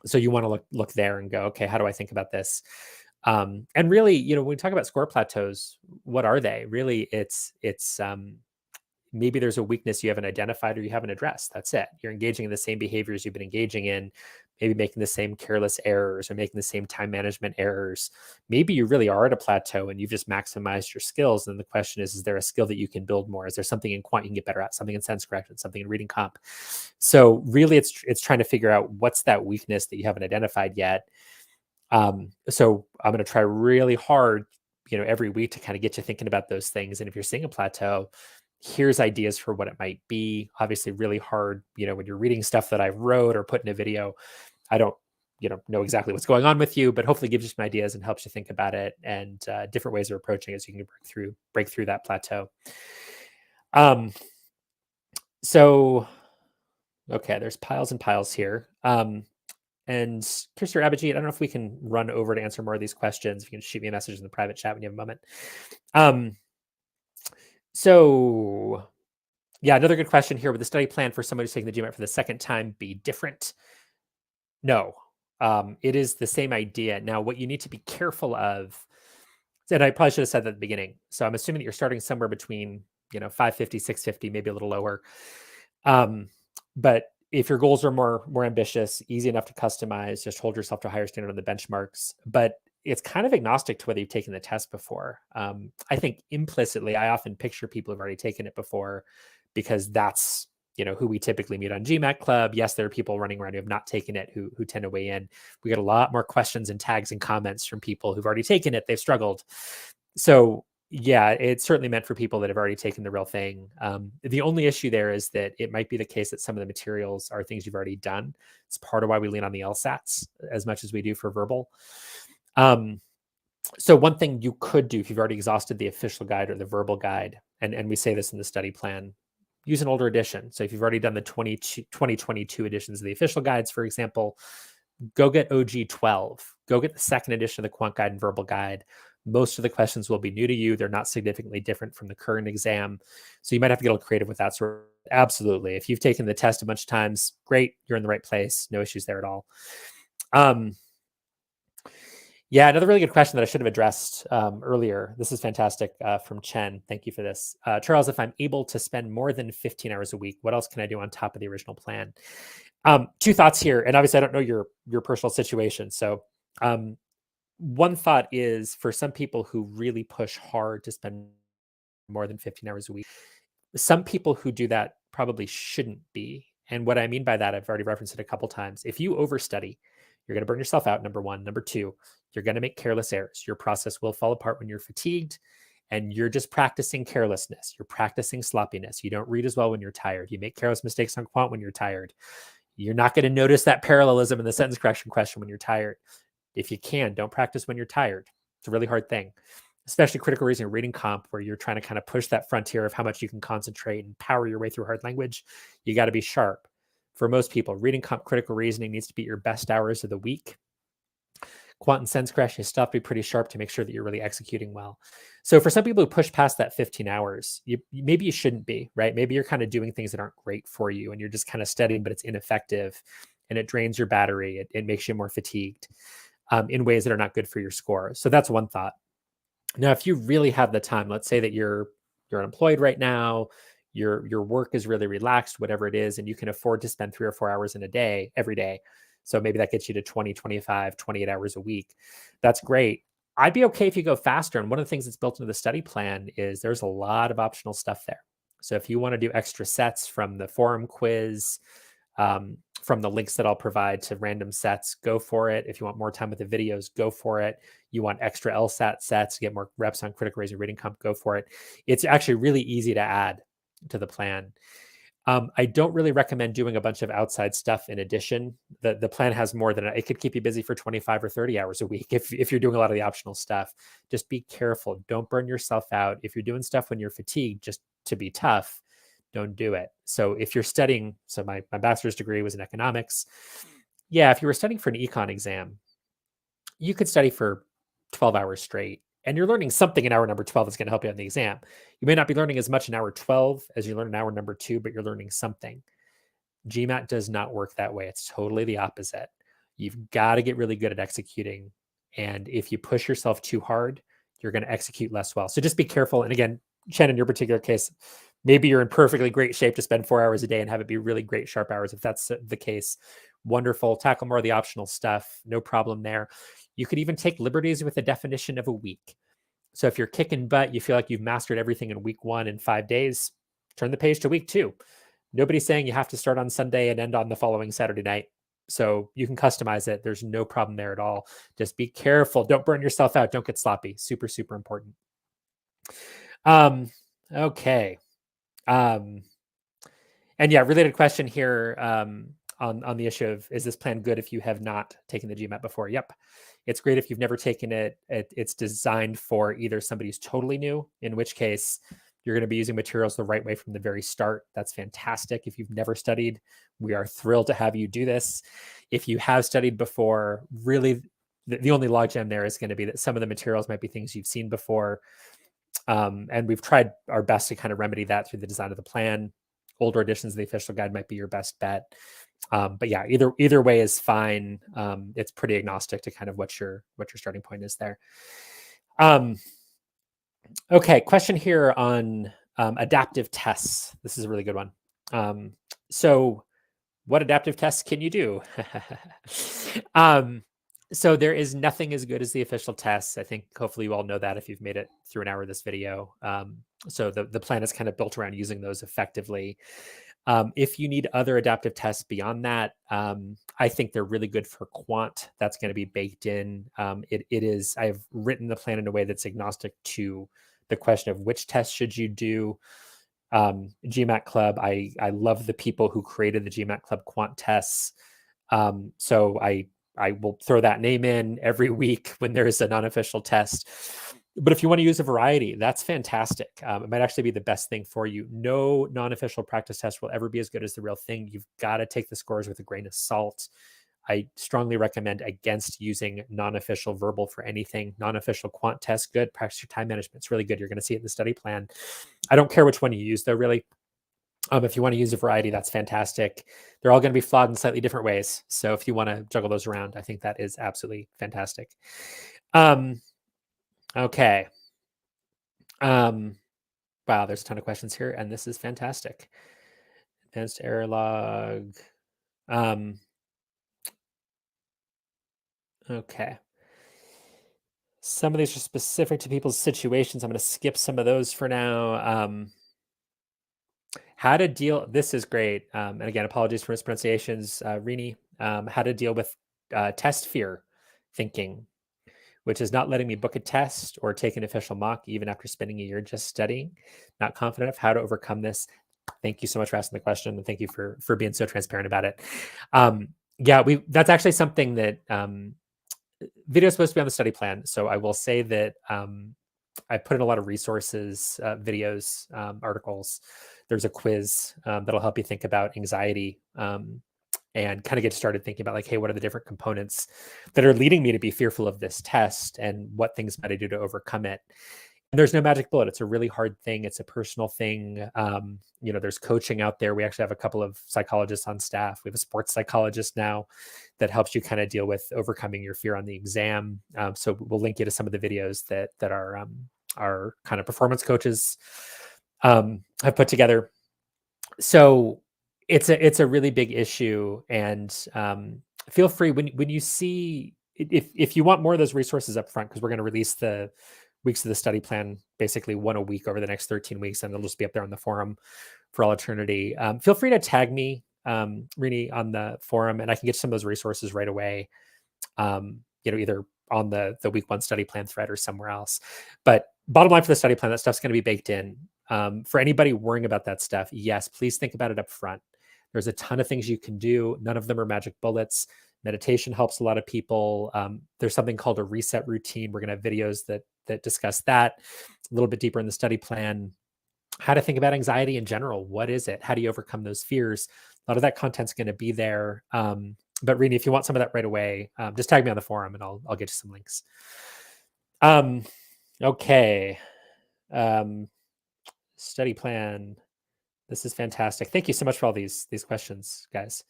So you want to look there and go, okay, how do I think about this? And really, when we talk about score plateaus, what are they? Really, it's maybe there's a weakness you haven't identified or you haven't addressed. That's it. You're engaging in the same behaviors you've been engaging in, maybe making the same careless errors or making the same time management errors. Maybe you really are at a plateau and you've just maximized your skills. And the question is there a skill that you can build more? Is there something in quant you can get better at, something in sense correction, something in reading comp? So really it's trying to figure out what's that weakness that you haven't identified yet. So I'm going to try really hard, every week to kind of get you thinking about those things. And if you're seeing a plateau, here's ideas for what it might be. Obviously really hard, when you're reading stuff that I wrote or put in a video, I don't, know exactly what's going on with you, but hopefully gives you some ideas and helps you think about it and different ways of approaching it so you can break through that plateau. So, okay, there's piles and piles here. And Kirsten or Abhijit, I don't know if we can run over to answer more of these questions. You can shoot me a message in the private chat when you have a moment. So yeah, another good question here. Would the study plan for somebody who's taking the GMAT for the second time be different? No, it is the same idea. Now, what you need to be careful of, and I probably should have said that at the beginning. So I'm assuming that you're starting somewhere between, 550, 650, maybe a little lower. But if your goals are more ambitious, easy enough to customize, just hold yourself to a higher standard on the benchmarks. But it's kind of agnostic to whether you've taken the test before. I think implicitly, I often picture people who've already taken it before because that's, who we typically meet on GMAT Club. Yes, there are people running around who have not taken it who tend to weigh in. We get a lot more questions and tags and comments from people who've already taken it. They've struggled. So yeah, it's certainly meant for people that have already taken the real thing. The only issue there is that it might be the case that some of the materials are things you've already done. It's part of why we lean on the LSATs as much as we do for verbal. So one thing you could do if you've already exhausted the official guide or the verbal guide, and we say this in the study plan, use an older edition. So if you've already done the 2022 editions of the official guides, for example, go get OG 12. Go get the second edition of the quant guide and verbal guide. Most of the questions will be new to you. They're not significantly different from the current exam. So you might have to get a little creative with that sort of. Absolutely. If you've taken the test a bunch of times, great. You're in the right place. No issues there at all. Yeah, another really good question that I should have addressed earlier. This is fantastic from Chen. Thank you for this. Charles, if I'm able to spend more than 15 hours a week, what else can I do on top of the original plan? Two thoughts here, and obviously I don't know your personal situation. So um, one thought is for some people who really push hard to spend more than 15 hours a week, some people who do that probably shouldn't be. And what I mean by that, I've already referenced it a couple times. If you overstudy, you're going to burn yourself out, number one. Number two, you're going to make careless errors. Your process will fall apart when you're fatigued, and you're just practicing carelessness. You're practicing sloppiness. You don't read as well when you're tired. You make careless mistakes on quant when you're tired. You're not going to notice that parallelism in the sentence correction question when you're tired. If you can, don't practice when you're tired. It's a really hard thing, especially critical reasoning, reading comp, where you're trying to kind of push that frontier of how much you can concentrate and power your way through hard language. You got to be sharp. For most people, reading comp, critical reasoning needs to be your best hours of the week. Quant and sentence correction, you still have to be pretty sharp to make sure that you're really executing well. So for some people who push past that 15 hours, maybe you shouldn't be, right? Maybe you're kind of doing things that aren't great for you and you're just kind of studying, but it's ineffective and it drains your battery. It makes you more fatigued in ways that are not good for your score. So that's one thought. Now, if you really have the time, let's say that you're unemployed right now, your work is really relaxed, whatever it is, and you can afford to spend 3 or 4 hours in a day, every day. So maybe that gets you to 20, 25, 28 hours a week. That's great. I'd be okay if you go faster. And one of the things that's built into the study plan is there's a lot of optional stuff there. So if you want to do extra sets from the forum quiz, from the links that I'll provide to random sets, go for it. If you want more time with the videos, go for it. You want extra LSAT sets to get more reps on critical raising reading comp, go for it. It's actually really easy to add to the plan. I don't really recommend doing a bunch of outside stuff in addition. The plan has more than it could keep you busy for 25 or 30 hours a week if you're doing a lot of the optional stuff. Just be careful. Don't burn yourself out. If you're doing stuff when you're fatigued, just to be tough, don't do it. So if you're studying, so my bachelor's degree was in economics. Yeah, if you were studying for an econ exam, you could study for 12 hours straight and you're learning something in hour number 12 that's going to help you on the exam. You may not be learning as much in hour 12 as you learn in hour number 2, but you're learning something. GMAT does not work that way. It's totally the opposite. You've got to get really good at executing. And if you push yourself too hard, you're going to execute less well. So just be careful. And again, Chen, in your particular case, maybe you're in perfectly great shape to spend 4 hours a day and have it be really great, sharp hours. If that's the case, wonderful. Tackle more of the optional stuff. No problem there. You could even take liberties with the definition of a week. So if you're kicking butt, you feel like you've mastered everything in week 1 in 5 days, turn the page to week 2. Nobody's saying you have to start on Sunday and end on the following Saturday night. So you can customize it. There's no problem there at all. Just be careful. Don't burn yourself out. Don't get sloppy. Super, super important. Okay. And yeah, related question here on the issue of, is this plan good if you have not taken the GMAT before? Yep. It's great if you've never taken it. It's designed for either somebody who's totally new, in which case you're going to be using materials the right way from the very start. That's fantastic. If you've never studied, we are thrilled to have you do this. If you have studied before, really the only logjam there is going to be that some of the materials might be things you've seen before. And we've tried our best to kind of remedy that through the design of the plan. Older editions of the official guide might be your best bet. But yeah, either way is fine. It's pretty agnostic to kind of what your starting point is there. Okay, question here on adaptive tests. This is a really good one. So what adaptive tests can you do? So there is nothing as good as the official tests. I think hopefully you all know that if you've made it through an hour of this video. So the plan is kind of built around using those effectively. If you need other adaptive tests beyond that, I think they're really good for quant. That's going to be baked in. It is, I've written the plan in a way that's agnostic to the question of which test should you do. GMAT Club, I love the people who created the GMAT Club quant tests. So I will throw that name in every week when there is a non-official test. But if you want to use a variety, that's fantastic. It might actually be the best thing for you. No non-official practice test will ever be as good as the real thing. You've got to take the scores with a grain of salt. I strongly recommend against using non-official verbal for anything. Non-official quant test, good. Practice your time management. It's really good. You're going to see it in the study plan. I don't care which one you use, though, really. If you want to use a variety, that's fantastic. They're all going to be flawed in slightly different ways. So if you want to juggle those around, I think that is absolutely fantastic. Okay. Wow, there's a ton of questions here, and this is fantastic. Advanced error log. Okay. Some of these are specific to people's situations. I'm going to skip some of those for now. How to deal. This is great. And again, apologies for mispronunciations, Rini. How to deal with test fear thinking, which is not letting me book a test or take an official mock, even after spending a year just studying. Not confident of how to overcome this. Thank you so much for asking the question, and thank you for being so transparent about it. Yeah, that's actually something that video is supposed to be on the study plan. So I will say that I put in a lot of resources, videos, articles. There's a quiz that'll help you think about anxiety and kind of get started thinking about like, hey, what are the different components that are leading me to be fearful of this test, and what things might I do to overcome it? And there's no magic bullet. It's a really hard thing. It's a personal thing. There's coaching out there. We actually have a couple of psychologists on staff. We have a sports psychologist now that helps you kind of deal with overcoming your fear on the exam. So we'll link you to some of the videos that our kind of performance coaches have put together. So it's a really big issue, and feel free when you see, if you want more of those resources up front, because we're going to release the weeks of the study plan basically one a week over the next 13 weeks, and it'll just be up there on the forum for all eternity. Feel free to tag me, Rini, on the forum, and I can get some of those resources right away. Either on the week one study plan thread or somewhere else. But bottom line for the study plan, that stuff's going to be baked in. For anybody worrying about that stuff, yes, please think about it up front. There's a ton of things you can do. None of them are magic bullets. Meditation helps a lot of people. There's something called a reset routine. We're going to have videos that discuss that a little bit deeper in the study plan. How to think about anxiety in general. What is it? How do you overcome those fears? A lot of that content's going to be there. But Rini, if you want some of that right away, just tag me on the forum and I'll get you some links. Okay. Study plan. This is fantastic. Thank you so much for all these questions, guys.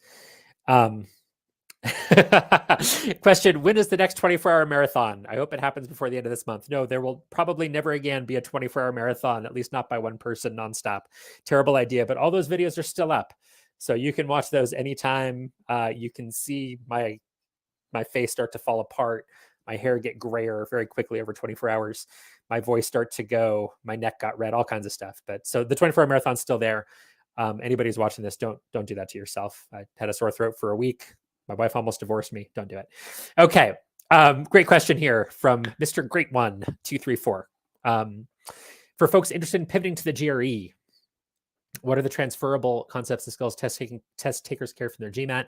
Question: when is the next 24-hour marathon? I hope it happens before the end of this month. No, there will probably never again be a 24-hour marathon, at least not by one person nonstop. Terrible idea, but all those videos are still up. So you can watch those anytime. You can see my face start to fall apart, my hair get grayer very quickly over 24 hours, my voice start to go, my neck got red, all kinds of stuff. But so the 24-hour marathon's still there. Anybody who's watching this, don't do that to yourself. I had a sore throat for a week. My wife almost divorced me. Don't do it. Okay. Great question here from Mr. Great One 234. For folks interested in pivoting to the GRE, what are the transferable concepts and skills test takers care from their GMAT?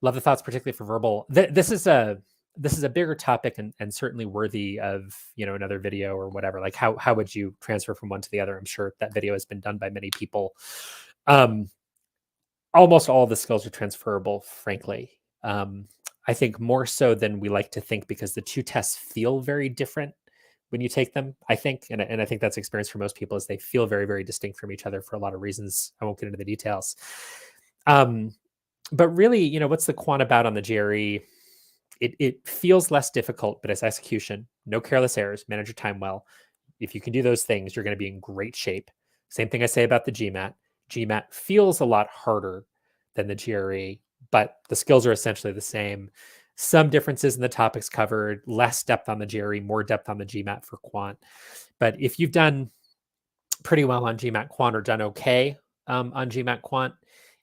Love the thoughts, particularly for verbal. This is a bigger topic and certainly worthy of another video or whatever. Like how would you transfer from one to the other? I'm sure that video has been done by many people. Almost all of the skills are transferable, frankly. I think more so than we like to think, because the two tests feel very different when you take them, I think. And I think that's experience for most people, is they feel very, very distinct from each other for a lot of reasons. I won't get into the details. But really, what's the quant about on the GRE? It feels less difficult, but it's execution. No careless errors. Manage your time well. If you can do those things, you're going to be in great shape. Same thing I say about the GMAT. GMAT feels a lot harder than the GRE, but the skills are essentially the same. Some differences in the topics covered, less depth on the GRE, more depth on the GMAT for quant. But if you've done pretty well on GMAT quant or done okay on GMAT quant,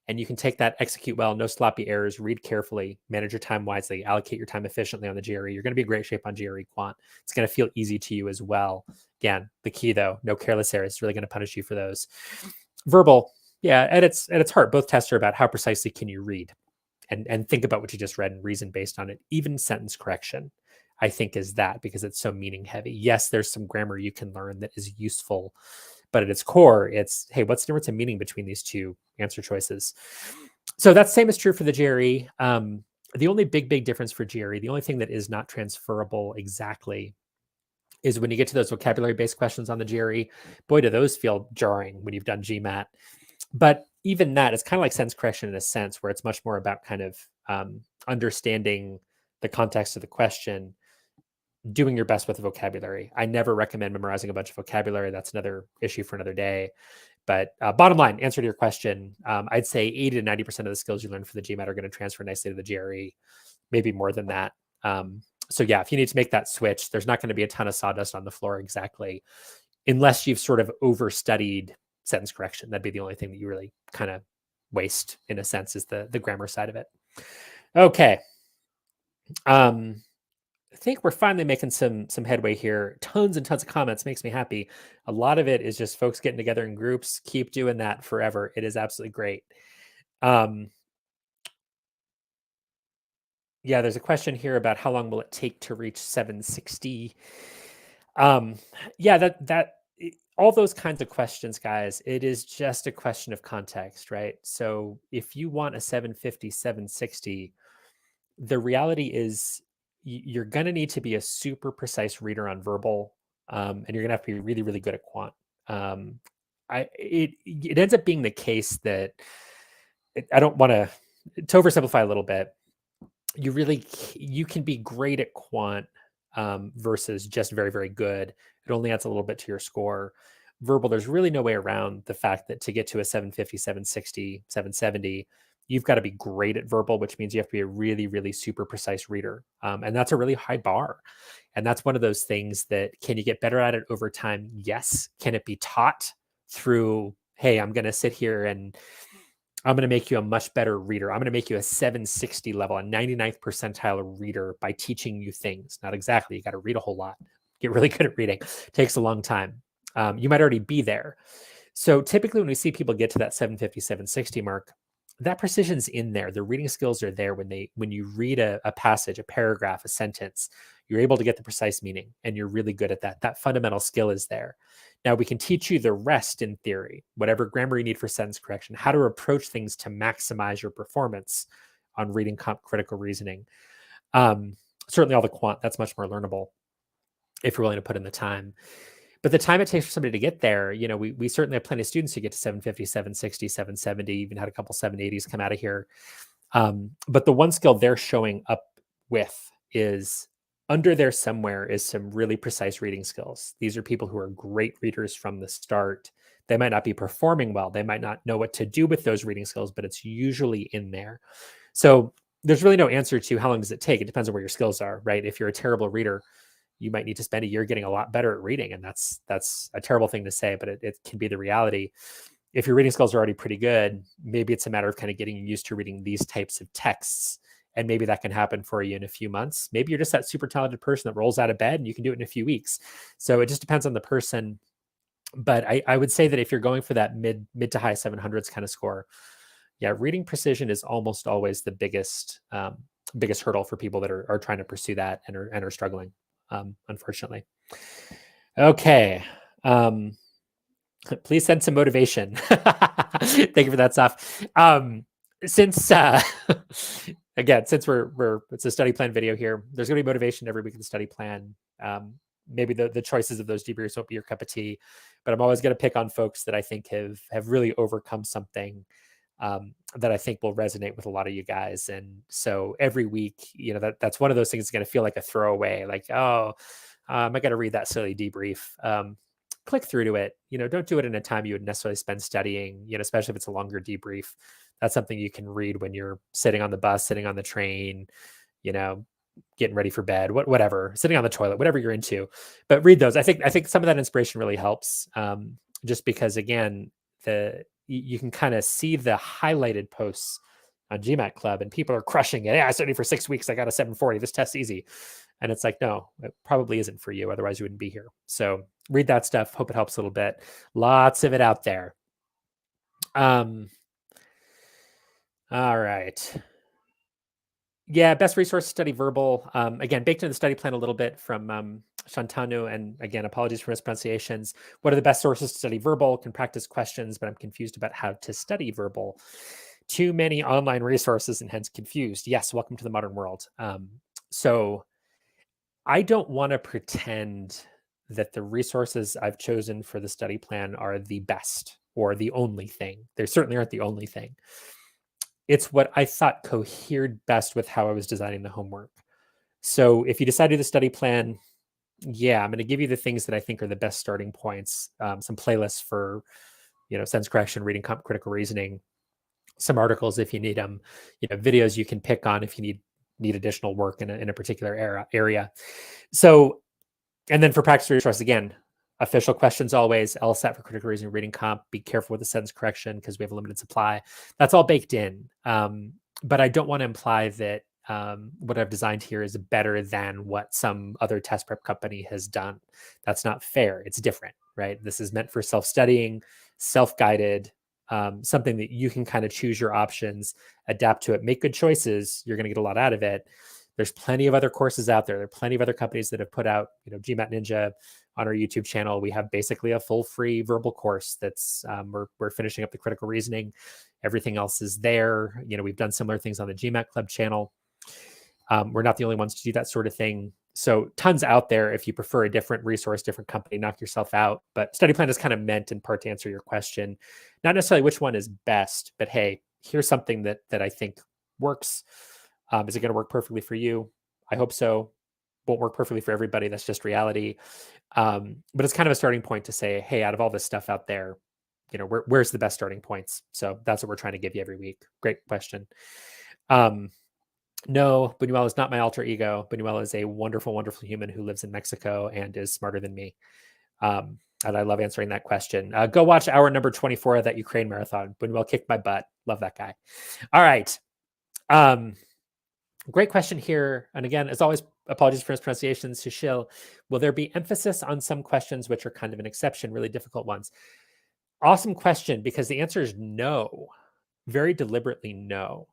and you can take that, execute well, no sloppy errors, read carefully, manage your time wisely, allocate your time efficiently on the GRE, you're going to be in great shape on GRE quant. It's going to feel easy to you as well. Again, the key though, no careless errors. It's really going to punish you for those. Verbal, yeah, at its heart, both tests are about how precisely can you read and think about what you just read and reason based on it. Even sentence correction, I think, is that, because it's so meaning heavy. Yes, there's some grammar you can learn that is useful, but at its core, it's, hey, what's the difference in meaning between these two answer choices? So that same is true for the GRE. The only big difference for GRE, the only thing that is not transferable exactly, is when you get to those vocabulary-based questions on the GRE. Boy, do those feel jarring when you've done GMAT. But even that is kind of like sentence correction in a sense, where it's much more about kind of understanding the context of the question. doing your best with the vocabulary. I never recommend memorizing a bunch of vocabulary. That's another issue for another day. But bottom line, answer to your question, I'd say 80 to 90% of the skills you learn for the GMAT are going to transfer nicely to the GRE, maybe more than that. So yeah, if you need to make that switch, there's not going to be a ton of sawdust on the floor exactly, unless you've sort of overstudied sentence correction. That'd be the only thing that you really kind of waste, in a sense, is the grammar side of it. Okay. I think we're finally making some headway here. Tons and tons of comments, makes me happy. A lot of it is just folks getting together in groups. Keep doing that forever. It is absolutely great. Yeah, there's a question here about how long will it take to reach 760. Yeah, all those kinds of questions, guys, it is just a question of context, right? So if you want a 750, 760, the reality is you're going to need to be a super precise reader on verbal, and you're going to have to be really, really good at quant. It ends up being the case that I don't want to oversimplify a little bit. You can be great at quant versus just very, very good. It only adds a little bit to your score. Verbal, there's really no way around the fact that to get to a 750, 760, 770, you've got to be great at verbal, which means you have to be a really, really super precise reader. And that's a really high bar. And that's one of those things that, can you get better at it over time? Yes. Can it be taught through, hey, I'm going to sit here and I'm going to make you a much better reader. I'm going to make you a 760 level, a 99th percentile reader by teaching you things. Not exactly. You got to read a whole lot. Get really good at reading. Takes a long time. You might already be there. So typically when we see people get to that 750, 760 mark, that precision's in there. The reading skills are there when you read a passage, a paragraph, a sentence, you're able to get the precise meaning, and you're really good at that. That fundamental skill is there. Now we can teach you the rest in theory, whatever grammar you need for sentence correction, how to approach things to maximize your performance on reading, critical reasoning. Certainly all the quant, that's much more learnable if you're willing to put in the time. But the time it takes for somebody to get there, we certainly have plenty of students who get to 750, 760, 770, even had a couple 780s come out of here. But the one skill they're showing up with is, under there somewhere is some really precise reading skills. These are people who are great readers from the start. They might not be performing well. They might not know what to do with those reading skills, but it's usually in there. So there's really no answer to how long does it take. It depends on where your skills are, right? If you're a terrible reader, you might need to spend a year getting a lot better at reading. And that's a terrible thing to say, but it can be the reality. If your reading skills are already pretty good, maybe it's a matter of kind of getting used to reading these types of texts. And maybe that can happen for you in a few months. Maybe you're just that super talented person that rolls out of bed and you can do it in a few weeks. So it just depends on the person. But I would say that if you're going for that mid to high 700s kind of score, yeah, reading precision is almost always the biggest hurdle for people that are trying to pursue that and are struggling. Unfortunately. Okay. Please send some motivation. Thank you for that stuff. Since it's a study plan video here, there's going to be motivation every week in the study plan. Maybe the choices of those debriefs won't be your cup of tea, but I'm always going to pick on folks that I think have really overcome something that I think will resonate with a lot of you guys. And so every week, that's one of those things that's going to feel like a throwaway, like, oh, I got to read that silly debrief. Click through to it. Don't do it in a time you would necessarily spend studying, especially if it's a longer debrief. That's something you can read when you're sitting on the bus, sitting on the train, getting ready for bed, whatever, sitting on the toilet, whatever you're into. But read those. I think some of that inspiration really helps, just because, again, you can kind of see the highlighted posts on GMAT Club and people are crushing it. Yeah, I studied for 6 weeks. I got a 740. This test's easy. And it's like, no, it probably isn't for you. Otherwise you wouldn't be here. So read that stuff. Hope it helps a little bit. Lots of it out there. All right. Yeah, best resource to study verbal. Again, baked into the study plan a little bit from Shantanu, and again, apologies for mispronunciations. What are the best sources to study verbal? Can practice questions, but I'm confused about how to study verbal. Too many online resources and hence confused. Yes, welcome to the modern world. So I don't want to pretend that the resources I've chosen for the study plan are the best or the only thing. They certainly aren't the only thing. It's what I thought cohered best with how I was designing the homework. So if you decide to do the study plan, Yeah, I'm going to give you the things that I think are the best starting points. Some playlists for, sense correction, reading, critical reasoning, some articles if you need them, videos you can pick on if you need additional work in a particular area. So, and then for practice resource, again, official questions always, LSAT for critical reasoning, reading comp, be careful with the sentence correction because we have a limited supply. That's all baked in. But I don't want to imply that what I've designed here is better than what some other test prep company has done. That's not fair. It's different, right? This is meant for self-studying, self-guided, something that you can kind of choose your options, adapt to it, make good choices. You're going to get a lot out of it. There's plenty of other courses out there. There are plenty of other companies that have put out, GMAT Ninja on our YouTube channel. We have basically a full free verbal course that's we're finishing up the critical reasoning. Everything else is there. We've done similar things on the GMAT Club channel. We're not the only ones to do that sort of thing. So tons out there. If you prefer a different resource, different company, knock yourself out. But study plan is kind of meant in part to answer your question, not necessarily which one is best, but hey, here's something that I think works. Is it going to work perfectly for you? I hope so. Won't work perfectly for everybody. That's just reality. But it's kind of a starting point to say, hey, out of all this stuff out there, where's the best starting points? So that's what we're trying to give you every week. Great question. No, Buñuel is not my alter ego. Buñuel is a wonderful, wonderful human who lives in Mexico and is smarter than me. And I love answering that question. Go watch hour number 24 of that Ukraine marathon. Buñuel kicked my butt. Love that guy. All right. Great question here. And again, as always, apologies for mispronunciation. Sushil, will there be emphasis on some questions which are kind of an exception, really difficult ones? Awesome question, because the answer is no. Very deliberately no.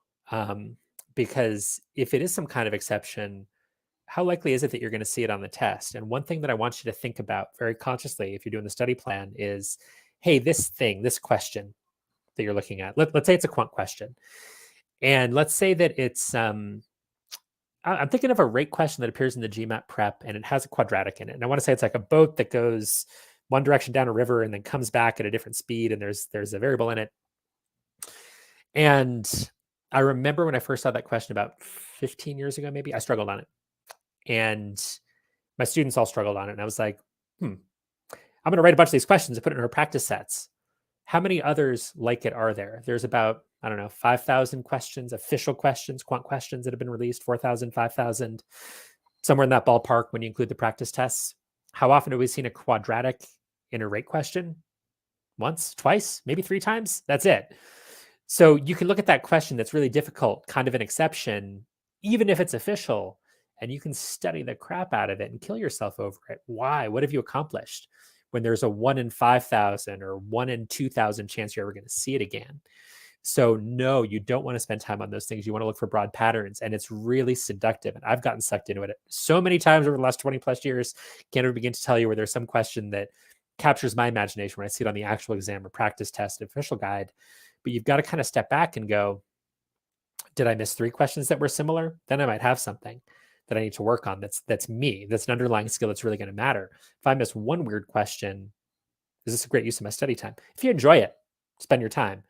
Because if it is some kind of exception, how likely is it that you're going to see it on the test? And one thing that I want you to think about very consciously if you're doing the study plan is, hey, this question that you're looking at, let's say it's a quant question. And let's say that it's, I'm thinking of a rate question that appears in the GMAT prep and it has a quadratic in it. And I want to say it's like a boat that goes one direction down a river and then comes back at a different speed. And there's a variable in it. And I remember when I first saw that question about 15 years ago, maybe, I struggled on it. And my students all struggled on it. And I was like, I'm going to write a bunch of these questions and put it in our practice sets. How many others like it are there? There's about, 5,000 questions, official questions, quant questions that have been released, 4,000, 5,000, somewhere in that ballpark when you include the practice tests. How often have we seen a quadratic in a rate question? Once, twice, maybe 3 times? That's it. So you can look at that question that's really difficult, kind of an exception, even if it's official, and you can study the crap out of it and kill yourself over it. Why? What have you accomplished when there's a 1 in 5,000 or 1 in 2,000 chance you're ever going to see it again? So no, you don't want to spend time on those things. You want to look for broad patterns, and it's really seductive. And I've gotten sucked into it so many times over the last 20 plus years. Can't even begin to tell you where there's some question that captures my imagination when I see it on the actual exam or practice test, official guide. But you've got to kind of step back and go, did I miss 3 questions that were similar? Then I might have something that I need to work on. That's me. That's an underlying skill that's really going to matter. If I miss one weird question, is this a great use of my study time? If you enjoy it, spend your time.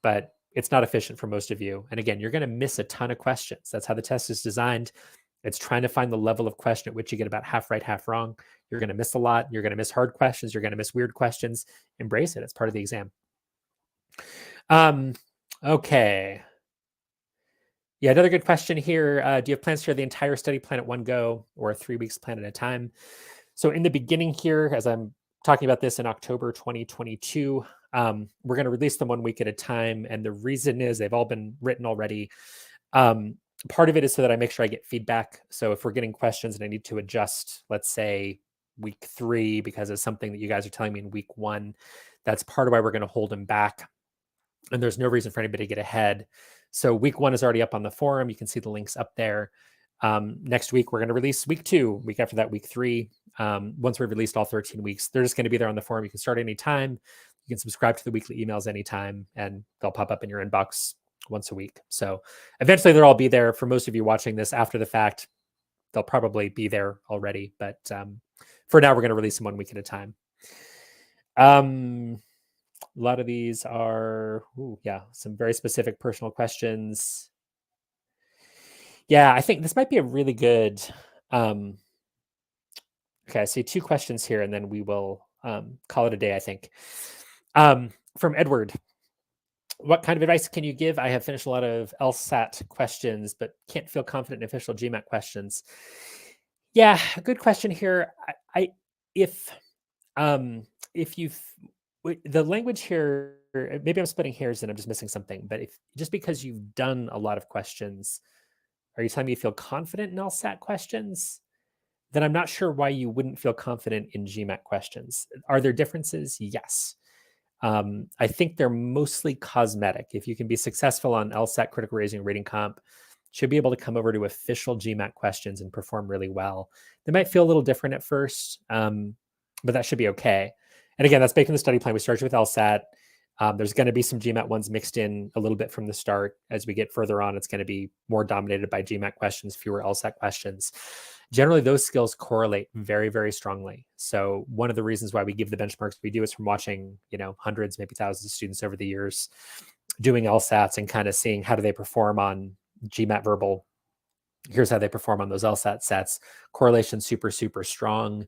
But it's not efficient for most of you. And again, you're going to miss a ton of questions. That's how the test is designed. It's trying to find the level of question at which you get about half right, half wrong. You're going to miss a lot. You're going to miss hard questions. You're going to miss weird questions. Embrace it. It's part of the exam. Okay. Yeah, another good question here. Do you have plans to share the entire study plan at one go or a 3 weeks plan at a time? So in the beginning here, as I'm talking about this in October 2022, we're going to release them 1 week at a time. And the reason is they've all been written already. Part of it is so that I make sure I get feedback. So if we're getting questions and I need to adjust, let's say week 3, because of something that you guys are telling me in week 1, that's part of why we're going to hold them back. And there's no reason for anybody to get ahead. So week 1 is already up on the forum. You can see the links up there. Next week, we're going to release week 2. Week after that, week 3. Once we've released all 13 weeks, they're just going to be there on the forum. You can start anytime. You can subscribe to the weekly emails anytime, and they'll pop up in your inbox once a week. So eventually they'll all be there. For most of you watching this after the fact, they'll probably be there already. But for now, we're going to release them 1 week at a time. A lot of these are, some very specific personal questions. Yeah, I think this might be a really good Okay, I see 2 questions here, and then we will call it a day, I think. From Edward, what kind of advice can you give? I have finished a lot of LSAT questions, but can't feel confident in official GMAT questions. Yeah, good question here. I if um if you've the language here, maybe I'm splitting hairs and I'm just missing something, but if just because you've done a lot of questions, are you telling me you feel confident in LSAT questions? Then I'm not sure why you wouldn't feel confident in GMAT questions. Are there differences? Yes. I think they're mostly cosmetic. If you can be successful on LSAT, critical rating, rating comp, should be able to come over to official GMAT questions and perform really well. They might feel a little different at first, but that should be okay. And again, that's baked in the study plan. We started with LSAT. There's going to be some GMAT ones mixed in a little bit from the start. As we get further on, it's going to be more dominated by GMAT questions, fewer LSAT questions. Generally, those skills correlate very, very strongly. So one of the reasons why we give the benchmarks we do is from watching, hundreds, maybe thousands of students over the years doing LSATs and kind of seeing how do they perform on GMAT verbal. Here's how they perform on those LSAT sets. Correlation super, super strong.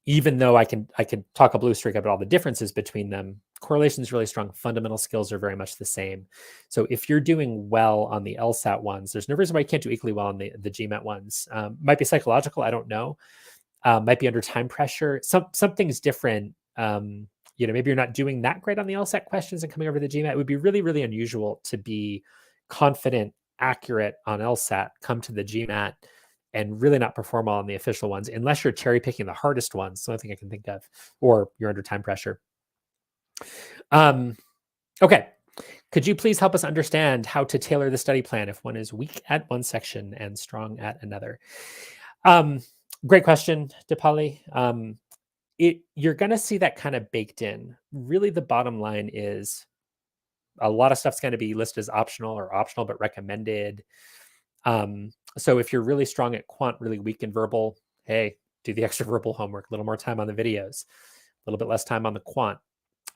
Even though I can talk a blue streak about all the differences between them, correlation is really strong. Fundamental skills are very much the same. So if you're doing well on the LSAT ones, there's no reason why you can't do equally well on the GMAT ones. Might be psychological, I don't know. Might be under time pressure. Something's different. Maybe you're not doing that great on the LSAT questions and coming over to the GMAT. It would be really, really unusual to be confident, accurate on LSAT, come to the GMAT, and really not perform well on the official ones, unless you're cherry picking the hardest ones. The only thing I can think of, or you're under time pressure. Okay. Could you please help us understand how to tailor the study plan if one is weak at one section and strong at another? Great question, Dipali. You're going to see that kind of baked in. Really, the bottom line is a lot of stuff's going to be listed as optional or optional, but recommended. So if you're really strong at quant, really weak in verbal, hey, do the extra verbal homework, a little more time on the videos, a little bit less time on the quant.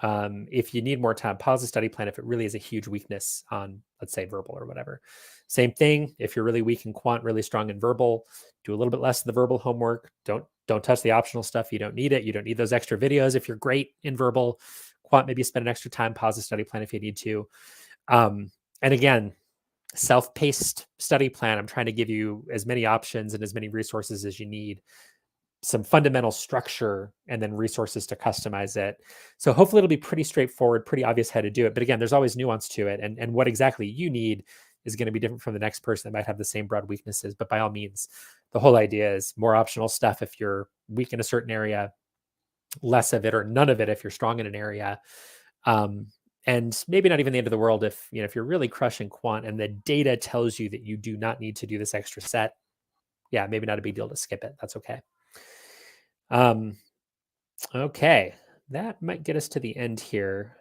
If you need more time, pause the study plan if it really is a huge weakness on, let's say, verbal or whatever. Same thing, if you're really weak in quant, really strong in verbal, do a little bit less of the verbal homework. Don't touch the optional stuff. You don't need it. You don't need those extra videos. If you're great in verbal, quant, maybe spend an extra time, pause the study plan if you need to. And again, self-paced study plan. I'm trying to give you as many options and as many resources as you need, some fundamental structure, and then resources to customize it. So hopefully it'll be pretty straightforward, pretty obvious how to do it. But again, there's always nuance to it. And what exactly you need is going to be different from the next person that might have the same broad weaknesses. But by all means, the whole idea is more optional stuff if you're weak in a certain area, less of it or none of it if you're strong in an area. And maybe not even the end of the world if you're really crushing quant and the data tells you that you do not need to do this extra set. Yeah, maybe not a big deal to skip it. That's okay. Okay, that might get us to the end here.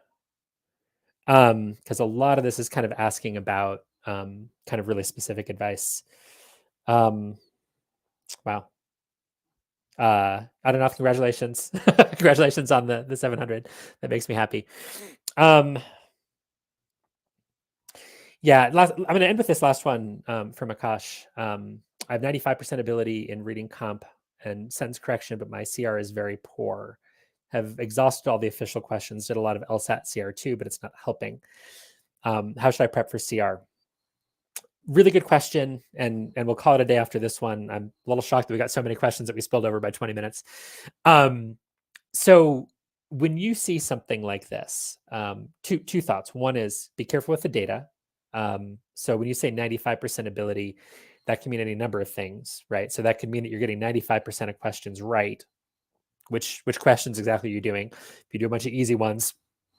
Because a lot of this is kind of asking about kind of really specific advice. Wow. I don't know. Congratulations. Congratulations on the 700. That makes me happy. Yeah, I'm going to end with this last one from Akash. I have 95% ability in reading comp and sentence correction, but my CR is very poor. Have exhausted all the official questions, did a lot of LSAT CR2, but it's not helping. How should I prep for CR? Really good question, and we'll call it a day after this one. I'm a little shocked that we got so many questions that we spilled over by 20 minutes. So when you see something like this, two thoughts. One is be careful with the data. So when you say 95% ability, that can mean any number of things, right? So that could mean that you're getting 95% of questions right. Which questions exactly are you doing? If you do a bunch of easy ones,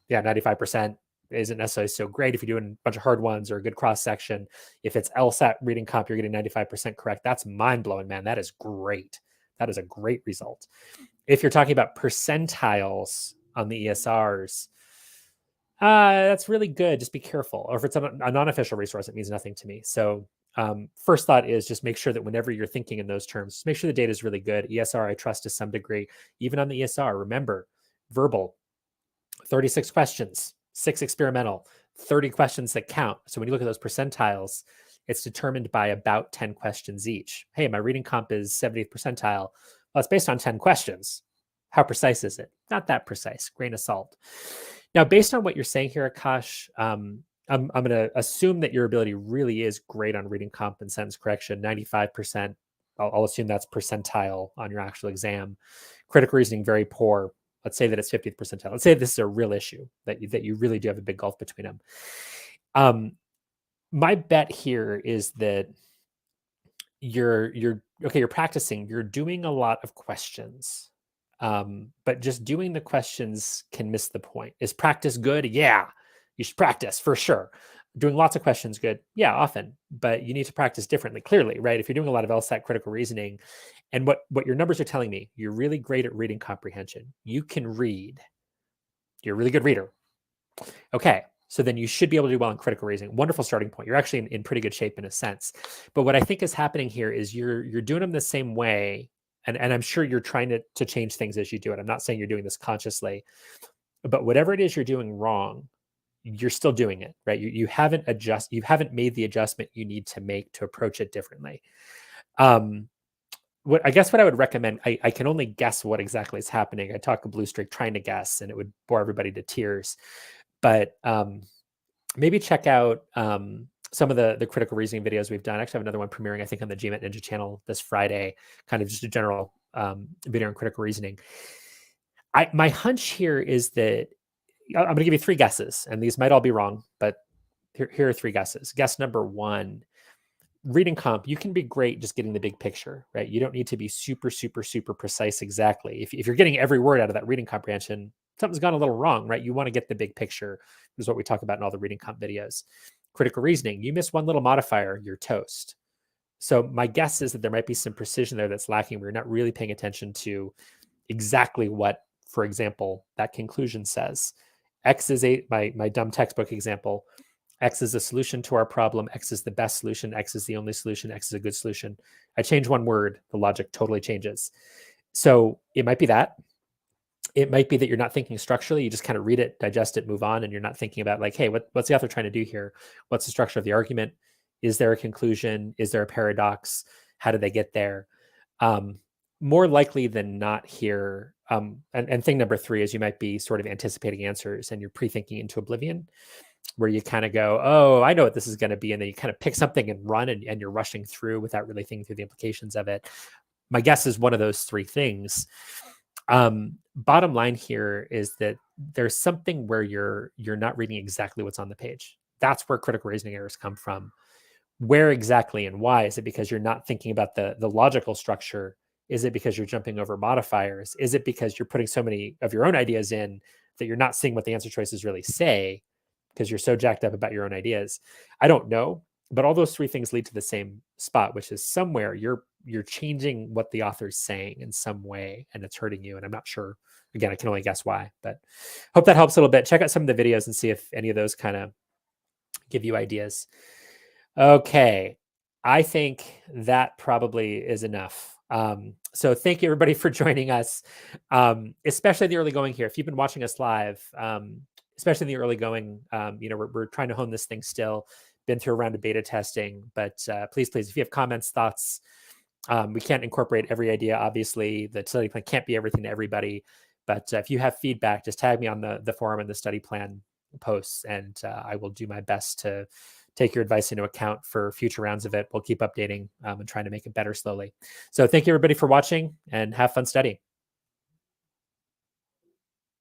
yeah, 95% isn't necessarily so great. If you're doing a bunch of hard ones or a good cross section, if it's LSAT reading comp, you're getting 95% correct. That's mind blowing, man. That is great. That is a great result. If you're talking about percentiles on the ESRs, that's really good. Just be careful. Or if it's a non-official resource, it means nothing to me. So first thought is just make sure that whenever you're thinking in those terms, make sure the data is really good. ESR, I trust to some degree. Even on the ESR, remember, verbal, 36 questions, 6 experimental, 30 questions that count. So when you look at those percentiles, it's determined by about 10 questions each. Hey, my reading comp is 70th percentile. Well, it's based on 10 questions. How precise is it? Not that precise, grain of salt. Now, based on what you're saying here, Akash, I'm going to assume that your ability really is great on reading comp and sentence correction, 95%. I'll assume that's percentile on your actual exam. Critical reasoning, very poor. Let's say that it's 50th percentile. Let's say this is a real issue, that you really do have a big gulf between them. My bet here is that you're practicing, you're doing a lot of questions. But just doing the questions can miss the point. Is practice good? Yeah, you should practice for sure. Doing lots of questions good? Yeah, often, but you need to practice differently, clearly, right? If you're doing a lot of LSAT critical reasoning, and what your numbers are telling me, you're really great at reading comprehension. You can read. You're a really good reader. Okay, so then you should be able to do well in critical reasoning. Wonderful starting point. You're actually in pretty good shape in a sense. But what I think is happening here is you're doing them the same way. And I'm sure you're trying to change things as you do it. I'm not saying you're doing this consciously, but whatever it is you're doing wrong, you're still doing it, right? You haven't made the adjustment you need to make to approach it differently. What I would recommend, I can only guess what exactly is happening. I talk a blue streak trying to guess, and it would bore everybody to tears. But maybe check out some of the critical reasoning videos we've done. I actually have another one premiering, I think, on the GMAT Ninja channel this Friday, kind of just a general video on critical reasoning. My hunch here is that I'm going to give you 3 guesses, and these might all be wrong, but here are 3 guesses. Guess number 1, reading comp, you can be great just getting the big picture, right? You don't need to be super, super, super precise exactly. If you're getting every word out of that reading comprehension, something's gone a little wrong, right? You want to get the big picture. This is what we talk about in all the reading comp videos. Critical reasoning, you miss one little modifier, you're toast. So my guess is that there might be some precision there that's lacking. We're not really paying attention to exactly what, for example, that conclusion says. X is my dumb textbook example. X is a solution to our problem. X is the best solution. X is the only solution. X is a good solution. I change one word, the logic totally changes. So it might be that. It might be that you're not thinking structurally. You just kind of read it, digest it, move on, and you're not thinking about like, hey, what's the author trying to do here? What's the structure of the argument? Is there a conclusion? Is there a paradox? How did they get there? More likely than not here. And thing number 3 is you might be sort of anticipating answers and you're pre-thinking into oblivion, where you kind of go, oh, I know what this is going to be. And then you kind of pick something and run and you're rushing through without really thinking through the implications of it. My guess is one of those 3 things. Bottom line here is that there's something where you're not reading exactly what's on the page. That's where critical reasoning errors come from. Where exactly and why? Is it because you're not thinking about the logical structure? Is it because you're jumping over modifiers? Is it because you're putting so many of your own ideas in that you're not seeing what the answer choices really say because you're so jacked up about your own ideas? I don't know, but all those 3 things lead to the same spot, which is somewhere you're changing what the author's saying in some way, and it's hurting you. And I'm not sure. Again, I can only guess why, but hope that helps a little bit. Check out some of the videos and see if any of those kind of give you ideas. Okay, I think that probably is enough. So thank you everybody for joining us, especially in the early going here. If you've been watching us live, especially in the early going, we're trying to hone this thing still. Been through a round of beta testing, but please, if you have comments, thoughts, we can't incorporate every idea. Obviously, the study plan can't be everything to everybody, but if you have feedback, just tag me on the forum and the study plan posts, and I will do my best to take your advice into account for future rounds of it. We'll keep updating and trying to make it better slowly. So thank you everybody for watching, and have fun studying.